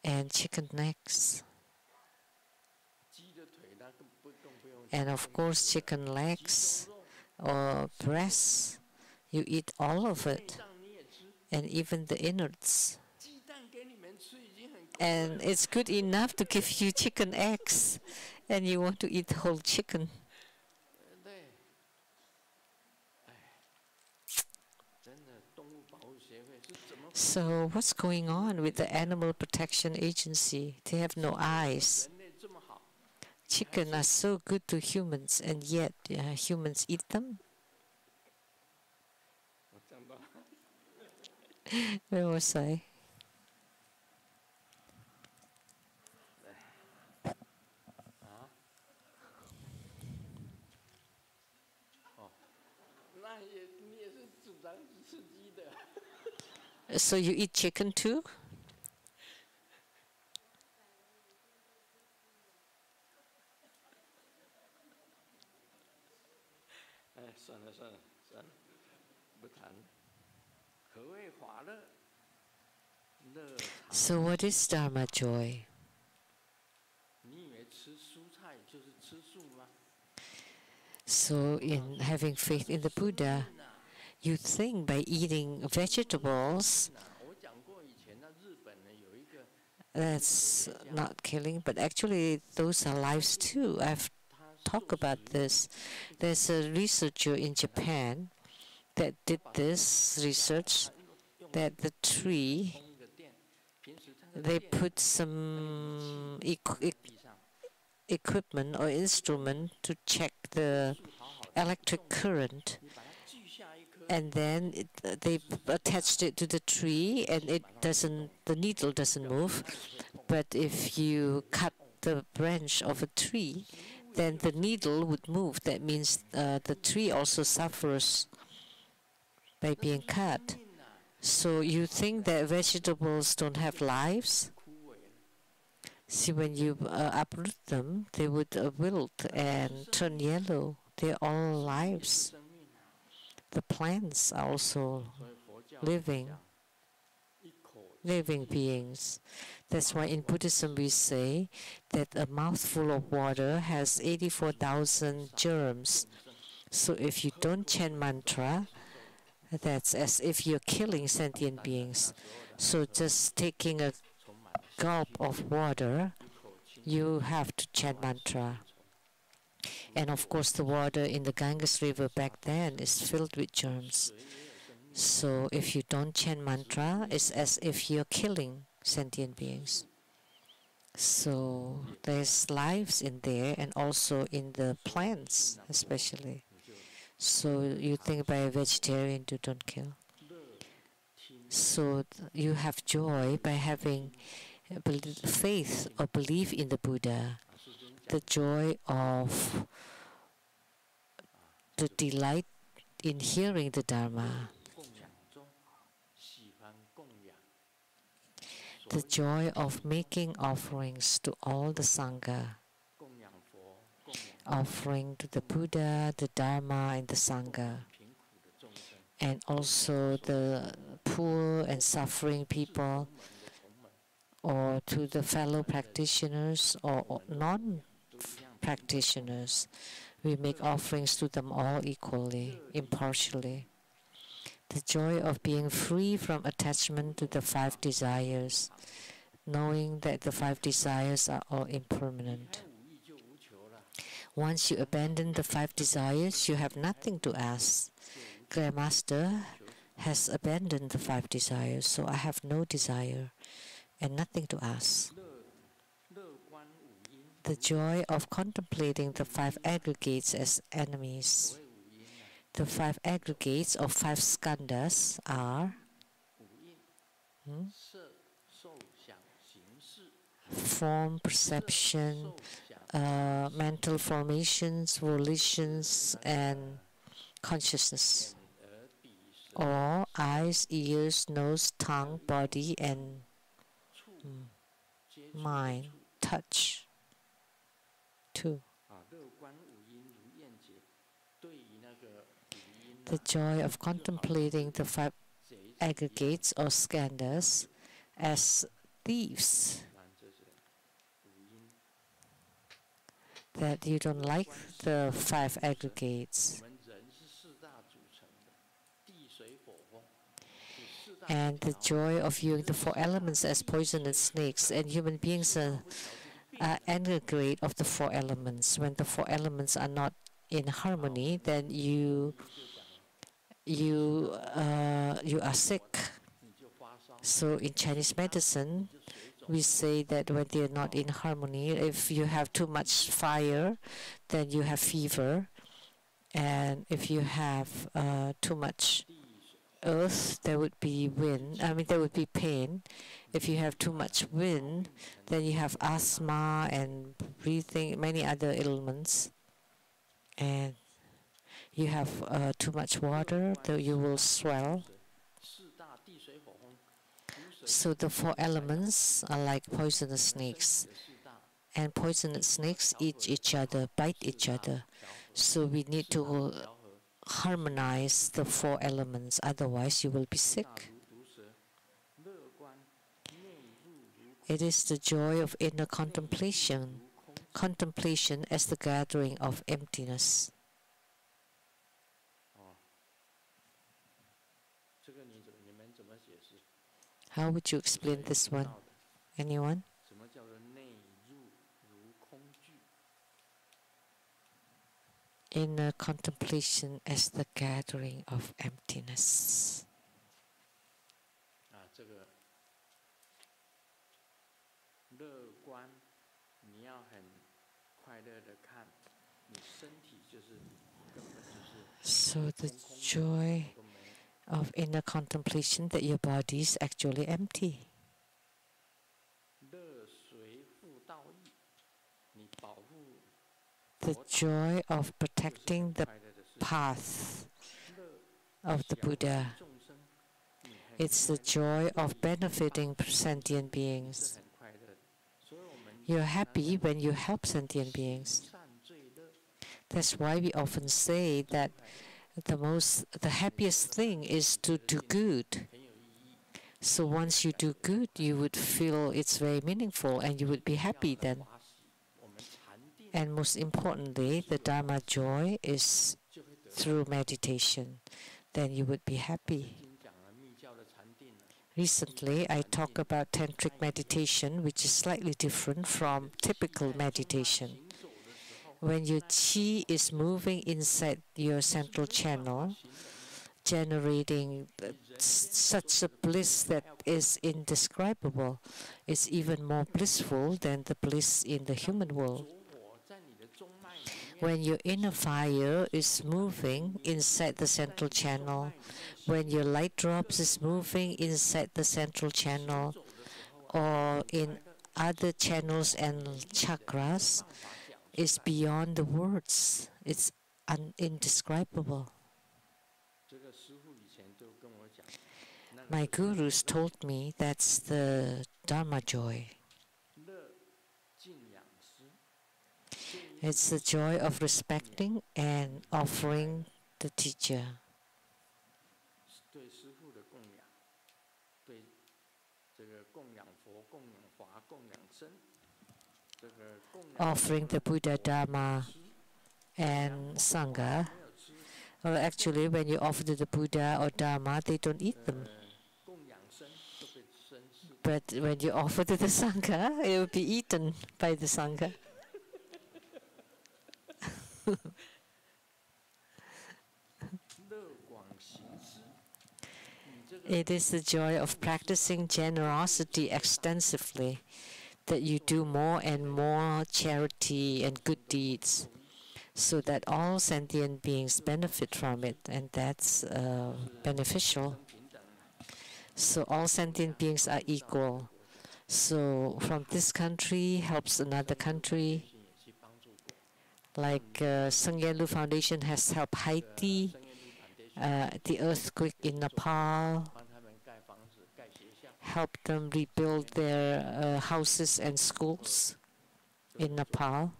And chicken necks. And of course chicken legs or breasts. You eat all of it. And even the innards. And it's good enough to give you chicken eggs. And you want to eat whole chicken. So what's going on with the Animal Protection Agency? They have no eyes. Chicken are so good to humans, and yet humans eat them? Where was I? So you eat chicken too? So what is Dharma joy? So in having faith in the Buddha, you think by eating vegetables, that's not killing, but actually those are lives too. I've talked about this. There's a researcher in Japan that did this research, that the tree, they put some equipment or instrument to check the electric current, and then they attached it to the tree, and the needle doesn't move. But if you cut the branch of a tree, then the needle would move. That means the tree also suffers by being cut. So you think that vegetables don't have lives? See, when you uproot them, they would wilt and turn yellow. They're all lives. The plants are also living beings. That's why in Buddhism we say that a mouthful of water has 84,000 germs. So if you don't chant mantra, that's as if you're killing sentient beings. So just taking a gulp of water, you have to chant mantra. And of course the water in the Ganges River back then is filled with germs. So if you don't chant mantra, it's as if you're killing sentient beings. So there's lives in there, and also in the plants especially. So you think by a vegetarian you don't kill. So you have joy by having faith or belief in the Buddha. The joy of the delight in hearing the Dharma. the joy of making offerings to all the Sangha, offering to the Buddha, the Dharma, and the Sangha, and also the poor and suffering people, or to the fellow practitioners or non-practitioners. We make offerings to them all equally, impartially. The joy of being free from attachment to the 5 desires, knowing that the 5 desires are all impermanent. Once you abandon the 5 desires, you have nothing to ask. Grandmaster has abandoned the 5 desires, so I have no desire and nothing to ask. The joy of contemplating the 5 aggregates as enemies. The 5 aggregates of 5 skandhas are form, perception, mental formations, volitions, and consciousness, or eyes, ears, nose, tongue, body, and mind, touch, too. The joy of contemplating the 5 aggregates or skandhas as thieves, that you don't like the 5 aggregates. And the joy of viewing the 4 elements as poisonous snakes, and human beings are aggregate of the 4 elements. When the 4 elements are not in harmony, then you are sick. So in Chinese medicine, we say that when they are not in harmony, if you have too much fire, then you have fever. And if you have too much earth, there would be wind. There would be pain. If you have too much wind, then you have asthma and breathing, many other ailments. And you have too much water, then you will swell. So the 4 elements are like poisonous snakes. And poisonous snakes eat each other, bite each other. So we need to harmonize the 4 elements, otherwise you will be sick. It is the joy of inner contemplation, contemplation as the gathering of emptiness. How would you explain this one? Anyone? Inner contemplation as the gathering of emptiness. So the joy of inner contemplation that your body is actually empty. The joy of protecting the path of the Buddha. It's the joy of benefiting sentient beings. You're happy when you help sentient beings. That's why we often say that the happiest thing is to do good. So once you do good, you would feel it's very meaningful and you would be happy then. And most importantly, the Dharma joy is through meditation. Then you would be happy. Recently, I talked about tantric meditation, which is slightly different from typical meditation. When your chi is moving inside your central channel, generating such a bliss that is indescribable, it's even more blissful than the bliss in the human world. When your inner fire is moving inside the central channel, when your light drops is moving inside the central channel, or in other channels and chakras, it's beyond the words. It's indescribable. My gurus told me that's the Dharma joy. It's the joy of respecting and offering the teacher. Offering the Buddha, Dharma, and Sangha. Well, actually, when you offer to the Buddha or Dharma, they don't eat them. But when you offer to the Sangha, it will be eaten by the Sangha. It is the joy of practicing generosity extensively, that you do more and more charity and good deeds, so that all sentient beings benefit from it, and that's beneficial. So all sentient beings are equal. So from this country helps another country. Like Sung Lu Foundation has helped Haiti, the earthquake in Nepal, helped them rebuild their houses and schools in Nepal.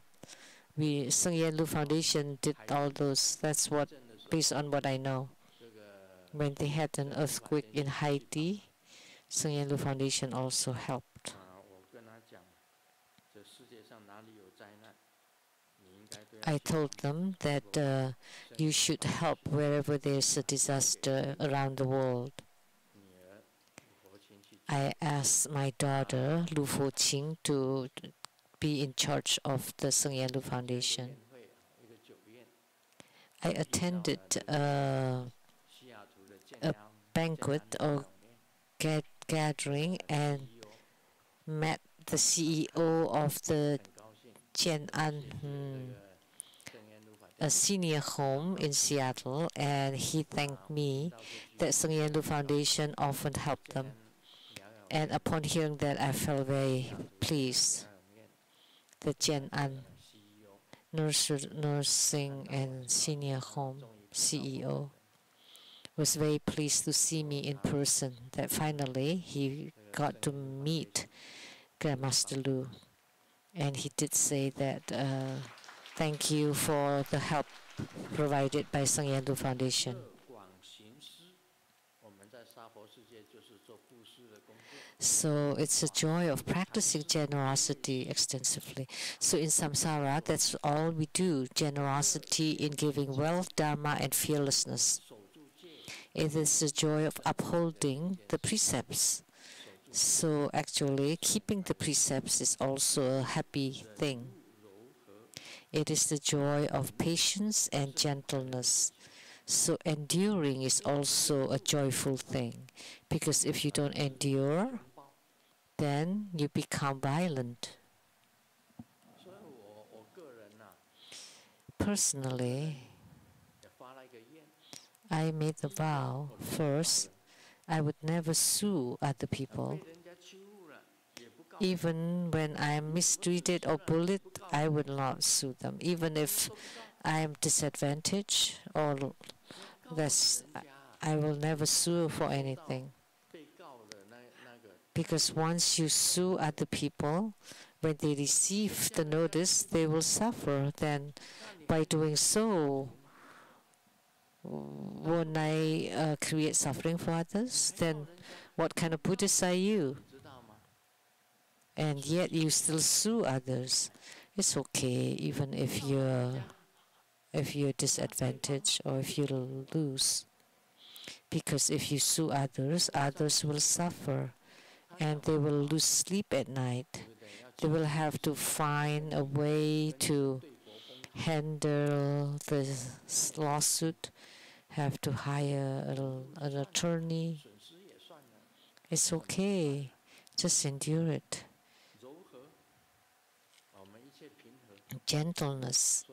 Sung Lu Foundation did all those. That's what, based on what I know. When they had an earthquake in Haiti, Sung Lu Foundation also helped. I told them that you should help wherever there's a disaster around the world. I asked my daughter, Lu Fo-Ching, to be in charge of the Sung Lu Foundation. I attended a banquet or gathering and met the CEO of the Jian'an, a senior home in Seattle, and he thanked me that Sung Lu Foundation often helped them. And upon hearing that, I felt very pleased. The Jian'an nursing and senior home CEO was very pleased to see me in person, that finally he got to meet Grandmaster Lu. And he did say that thank you for the help provided by Sung Lu Foundation. So it's a joy of practicing generosity extensively. So in samsara, that's all we do, generosity in giving wealth, dharma, and fearlessness. It is the joy of upholding the precepts. So actually, keeping the precepts is also a happy thing. It is the joy of patience and gentleness. So enduring is also a joyful thing, because if you don't endure, then you become violent. Personally, I made the vow first, I would never sue other people. Even when I am mistreated or bullied, I will not sue them. Even if I am disadvantaged or less, I will never sue for anything. Because once you sue other people, when they receive the notice, they will suffer. Then by doing so, won't I create suffering for others? Then what kind of Buddhist are you? And yet you still sue others. It's okay, even if you're disadvantaged or if you lose. Because if you sue others, others will suffer and they will lose sleep at night. They will have to find a way to handle the lawsuit, have to hire an attorney. It's okay, just endure it. Gentleness,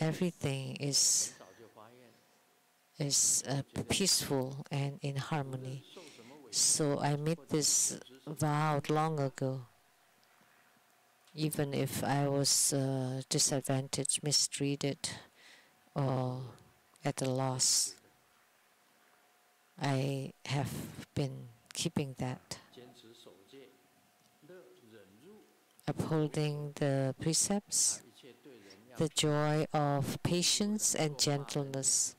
everything is peaceful and in harmony. So I made this vow long ago. Even if I was disadvantaged, mistreated, or at a loss, I have been keeping that. upholding the precepts, the joy of patience and gentleness.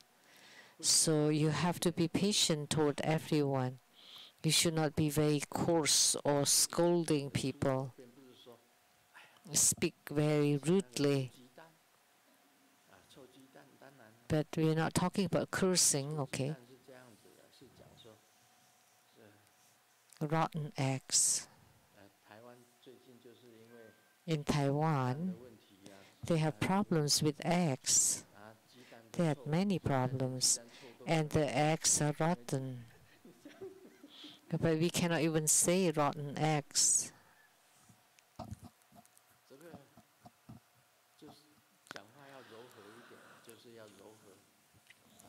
So you have to be patient toward everyone. You should not be very coarse or scolding people, speak very rudely. But we're not talking about cursing, okay? Rotten eggs. In Taiwan, they have problems with eggs. They had many problems, and the eggs are rotten. But we cannot even say rotten eggs.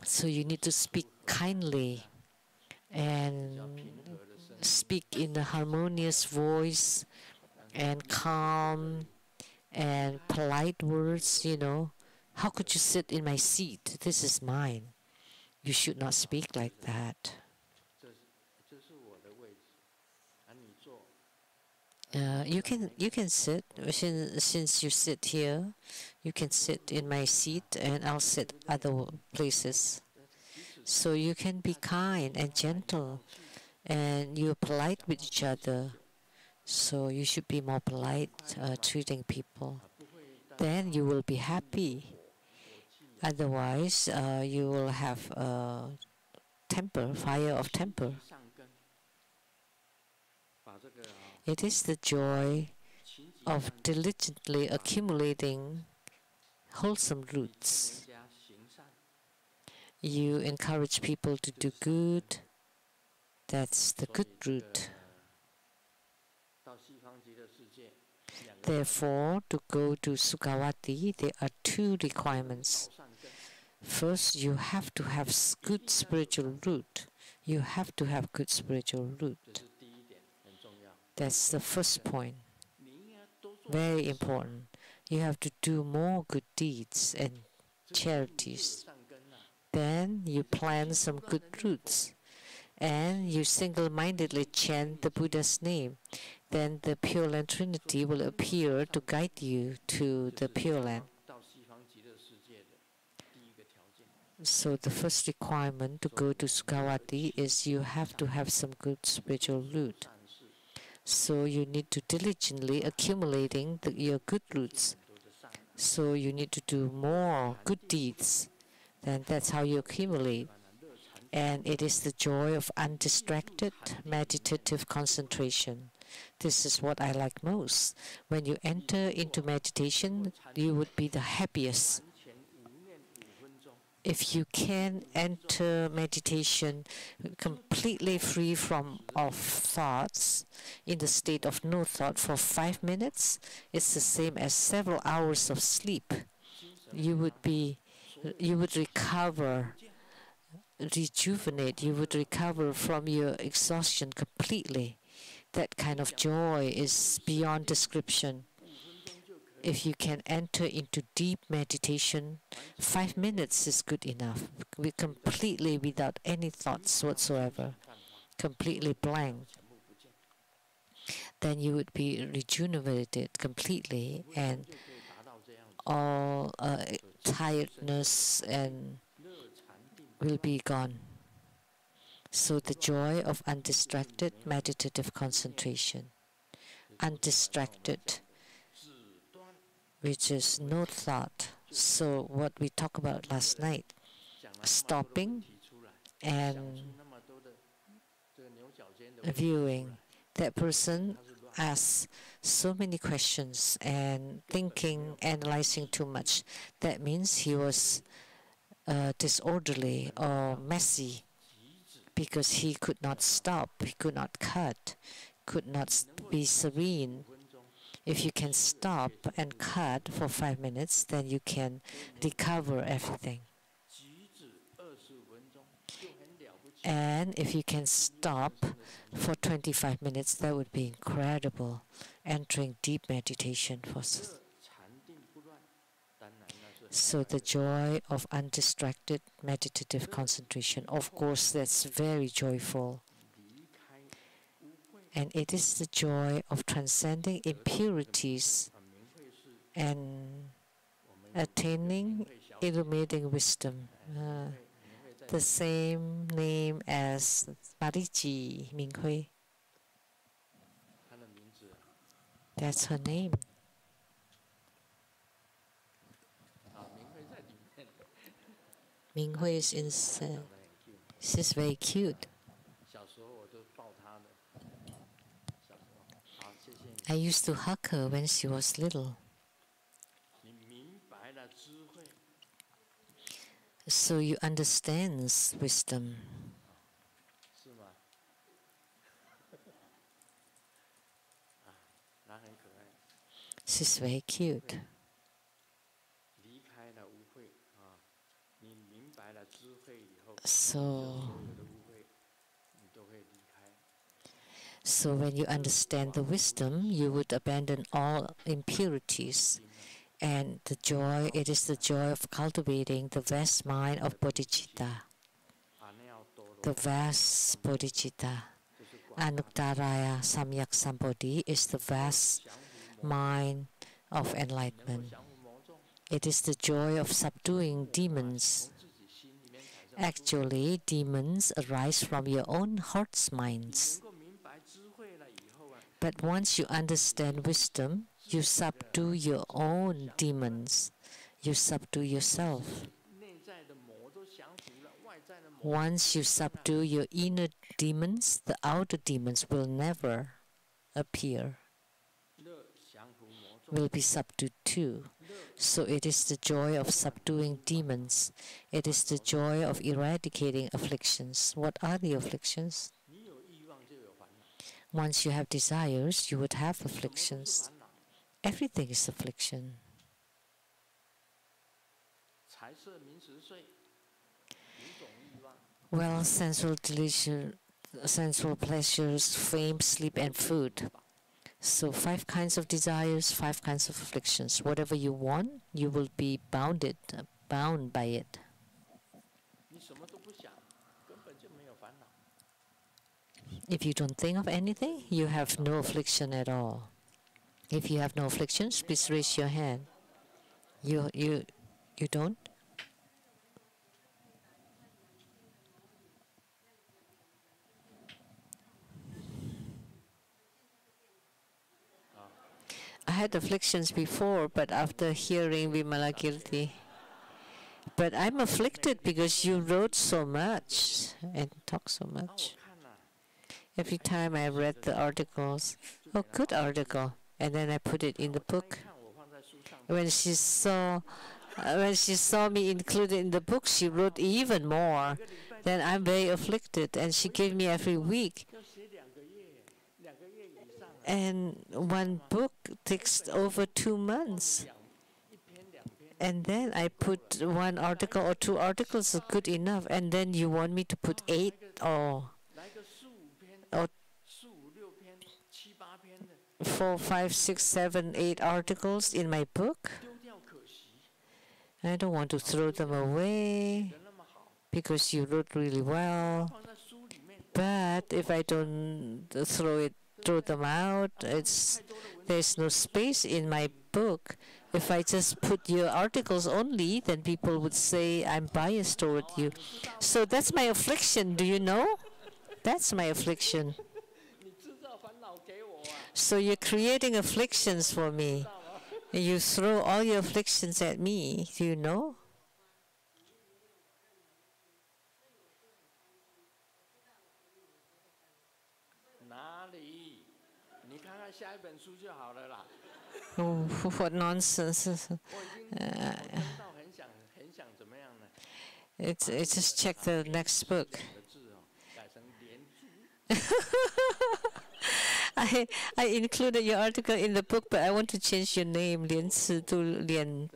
So you need to speak kindly and speak in a harmonious voice and calm and polite words, you know. How could you sit in my seat? This is mine. You should not speak like that. You can sit since you sit here. You can sit in my seat, and I'll sit other places. So you can be kind and gentle, and you're polite with each other. So you should be more polite treating people. Then you will be happy. Otherwise, you will have temper, fire of temper. It is the joy of diligently accumulating wholesome roots. You encourage people to do good. That's the good root. Therefore, to go to Sukhavati, there are two requirements. First, you have to have good spiritual root. You have to have good spiritual root. That's the first point. Very important. You have to do more good deeds and charities. Then you plant some good roots. And you single-mindedly chant the Buddha's name. Then the Pure Land Trinity will appear to guide you to the Pure Land. So the first requirement to go to Sukhavati is you have to have some good spiritual root. So you need to diligently accumulating your good roots. So you need to do more good deeds. Then that's how you accumulate. And it is the joy of undistracted meditative concentration. This is what I like most. When you enter into meditation, you would be the happiest. If you can enter meditation completely free of thoughts, in the state of no thought for 5 minutes, it's the same as several hours of sleep. You would recover, rejuvenate, you would recover from your exhaustion completely. That kind of joy is beyond description. If you can enter into deep meditation, 5 minutes is good enough. We completely without any thoughts whatsoever, completely blank. Then you would be rejuvenated completely, and all tiredness and will be gone. So the joy of undistracted meditative concentration. Undistracted, which is no thought. So what we talked about last night, stopping and viewing. That person asks so many questions and thinking, analyzing too much. That means he was disorderly or messy because he could not stop, he could not cut, could not be serene. If you can stop and cut for 5 minutes, then you can recover everything. And if you can stop for 25 minutes, that would be incredible. Entering deep meditation for so the joy of undistracted meditative concentration, of course, that's very joyful. And it is the joy of transcending impurities and attaining illuminating wisdom. The same name as Pariji Minghui. That's her name. Minghui is inside. She's very cute. I used to hug her when she was little. So you understand wisdom. She's very cute. So when you understand the wisdom, you would abandon all impurities. And the joy, it is the joy of cultivating the vast mind of bodhicitta. The vast bodhicitta. Anuttaraya Samyak Sambodhi is the vast mind of enlightenment. It is the joy of subduing demons. Actually, demons arise from your own heart's minds. But once you understand wisdom, you subdue your own demons. You subdue yourself. Once you subdue your inner demons, the outer demons will never appear, will be subdued too. So it is the joy of subduing demons. It is the joy of eradicating afflictions. What are the afflictions? Once you have desires, you would have afflictions. Everything is affliction. Well, sensual pleasures, fame, sleep, and food. So 5 kinds of desires, 5 kinds of afflictions. Whatever you want, you will be bound by it. If you don't think of anything, you have no affliction at all. If you have no afflictions, please raise your hand. You don't? I had afflictions before, but after hearing Vimalakirti. But I'm afflicted because you wrote so much and talked so much. Every time I read the articles, oh, good article, and then I put it in the book. When she saw me included in the book, she wrote even more. Then I'm very afflicted, and she gave me every week. And one book takes over 2 months. And then I put 1 article or 2 articles is good enough. And then you want me to put 8 or 4, 5, 6, 7, 8 articles in my book. I don't want to throw them away because you wrote really well. But if I don't throw them out, there's no space in my book. If I just put your articles only, then people would say I'm biased toward you. So that's my affliction, do you know? That's my affliction. So you're creating afflictions for me. You throw all your afflictions at me, do you know? Oh, what nonsense. It's just check the next book. I included your article in the book, but I want to change your name, Lian Ci to Lian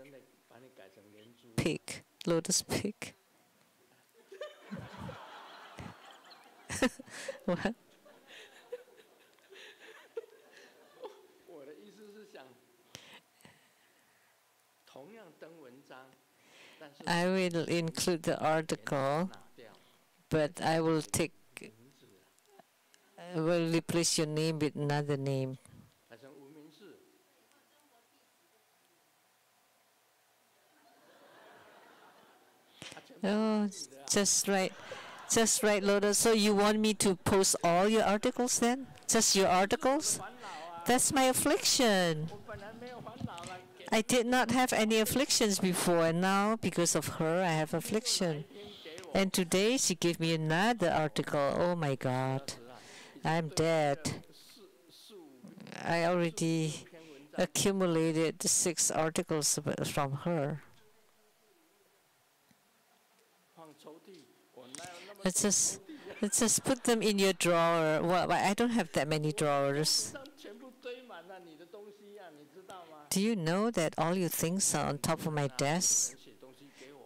Pig, Lotus Pig. What? I will include the article, but I will take will replace your name with another name. Oh, just right. Just right, Lotus. So you want me to post all your articles then? Just your articles? That's my affliction. I did not have any afflictions before, and now because of her, I have affliction. And today she gave me another article. Oh my God, I'm dead. I already accumulated 6 articles from her. Let's just put them in your drawer. Well, I don't have that many drawers. Do you know that all your things are on top of my desk?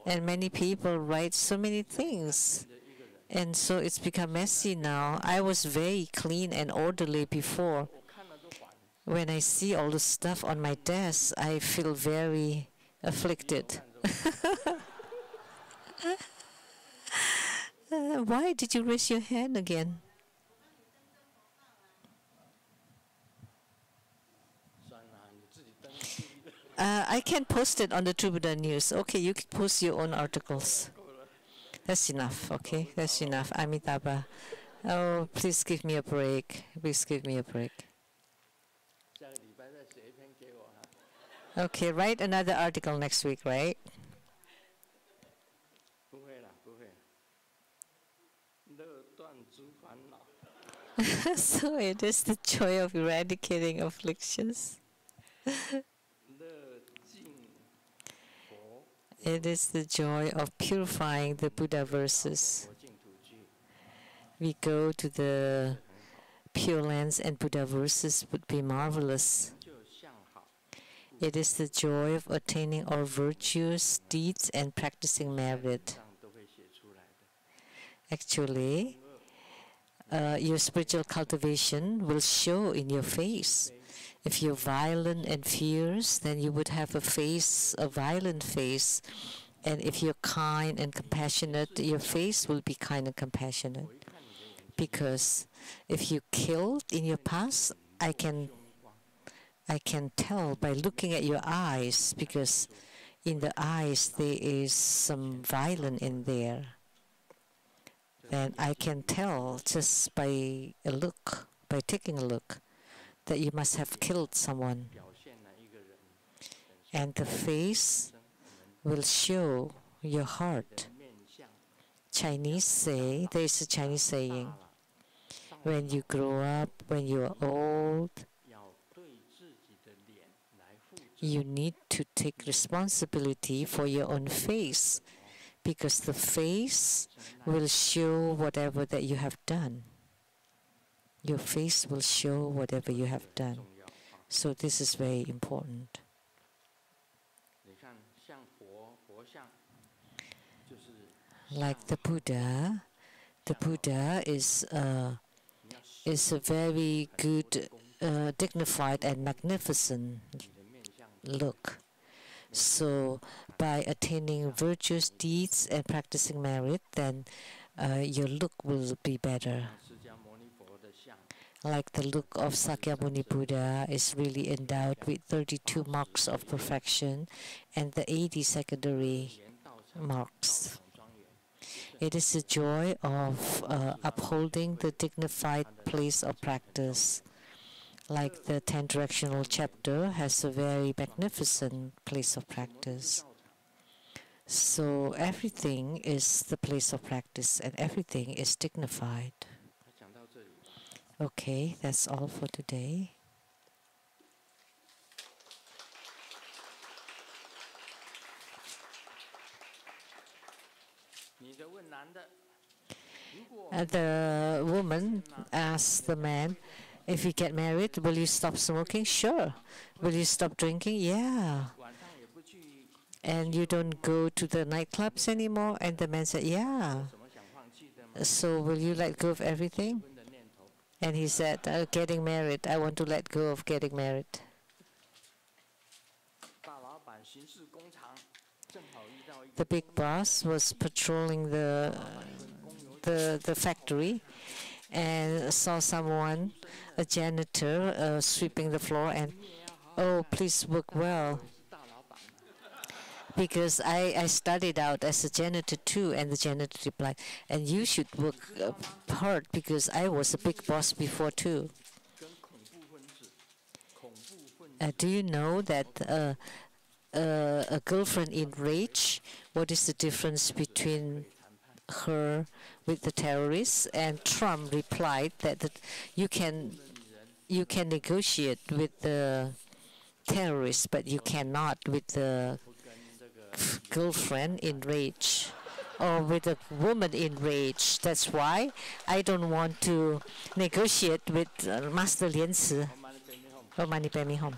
And many people write so many things. And so it's become messy now. I was very clean and orderly before. When I see all the stuff on my desk, I feel very afflicted. Why did you raise your hand again? I can post it on the True Buddha News. Okay, you can post your own articles. That's enough, okay? That's enough. Amitabha. Oh, please give me a break. Please give me a break. Okay, write another article next week, right? So it is the joy of eradicating afflictions. It is the joy of purifying the Buddha verses. We go to the Pure Lands and Buddha verses would be marvelous. It is the joy of attaining all virtues, deeds, and practicing merit. Actually, your spiritual cultivation will show in your face. If you're violent and fierce, then you would have a violent face. And if you're kind and compassionate, your face will be kind and compassionate. Because if you killed in your past, I can tell by looking at your eyes, because in the eyes there is some violence in there. Then I can tell just by a look, by taking a look, that you must have killed someone. And the face will show your heart. Chinese say, there is a Chinese saying, when you grow up, when you are old, you need to take responsibility for your own face, because the face will show whatever that you have done. Your face will show whatever you have done. So this is very important. Like the Buddha is a very good, dignified and magnificent look. So by attaining virtuous deeds and practicing merit, then your look will be better. Like the look of Sakyamuni Buddha is really endowed with 32 marks of perfection and the 80 secondary marks. It is the joy of upholding the dignified place of practice. Like the 10 directional chapter has a very magnificent place of practice. So everything is the place of practice and everything is dignified. Okay, that's all for today. The woman asked the man, if you get married, will you stop smoking? Sure. Will you stop drinking? Yeah. And you don't go to the nightclubs anymore? And the man said, yeah. So will you let go of everything? And he said, getting married. I want to let go of getting married. The big boss was patrolling the factory, and saw someone, a janitor, sweeping the floor, and oh, please work well. Because I studied out as a janitor too, and the janitor replied, and you should work hard because I was a big boss before too. Do you know that a girlfriend in rage, what is the difference between her with the terrorists? And Trump replied that you can negotiate with the terrorists, but you cannot with the girlfriend in rage or with a woman in rage. That's why I don't want to negotiate with Master Lian Ci. Oh, money pay me home.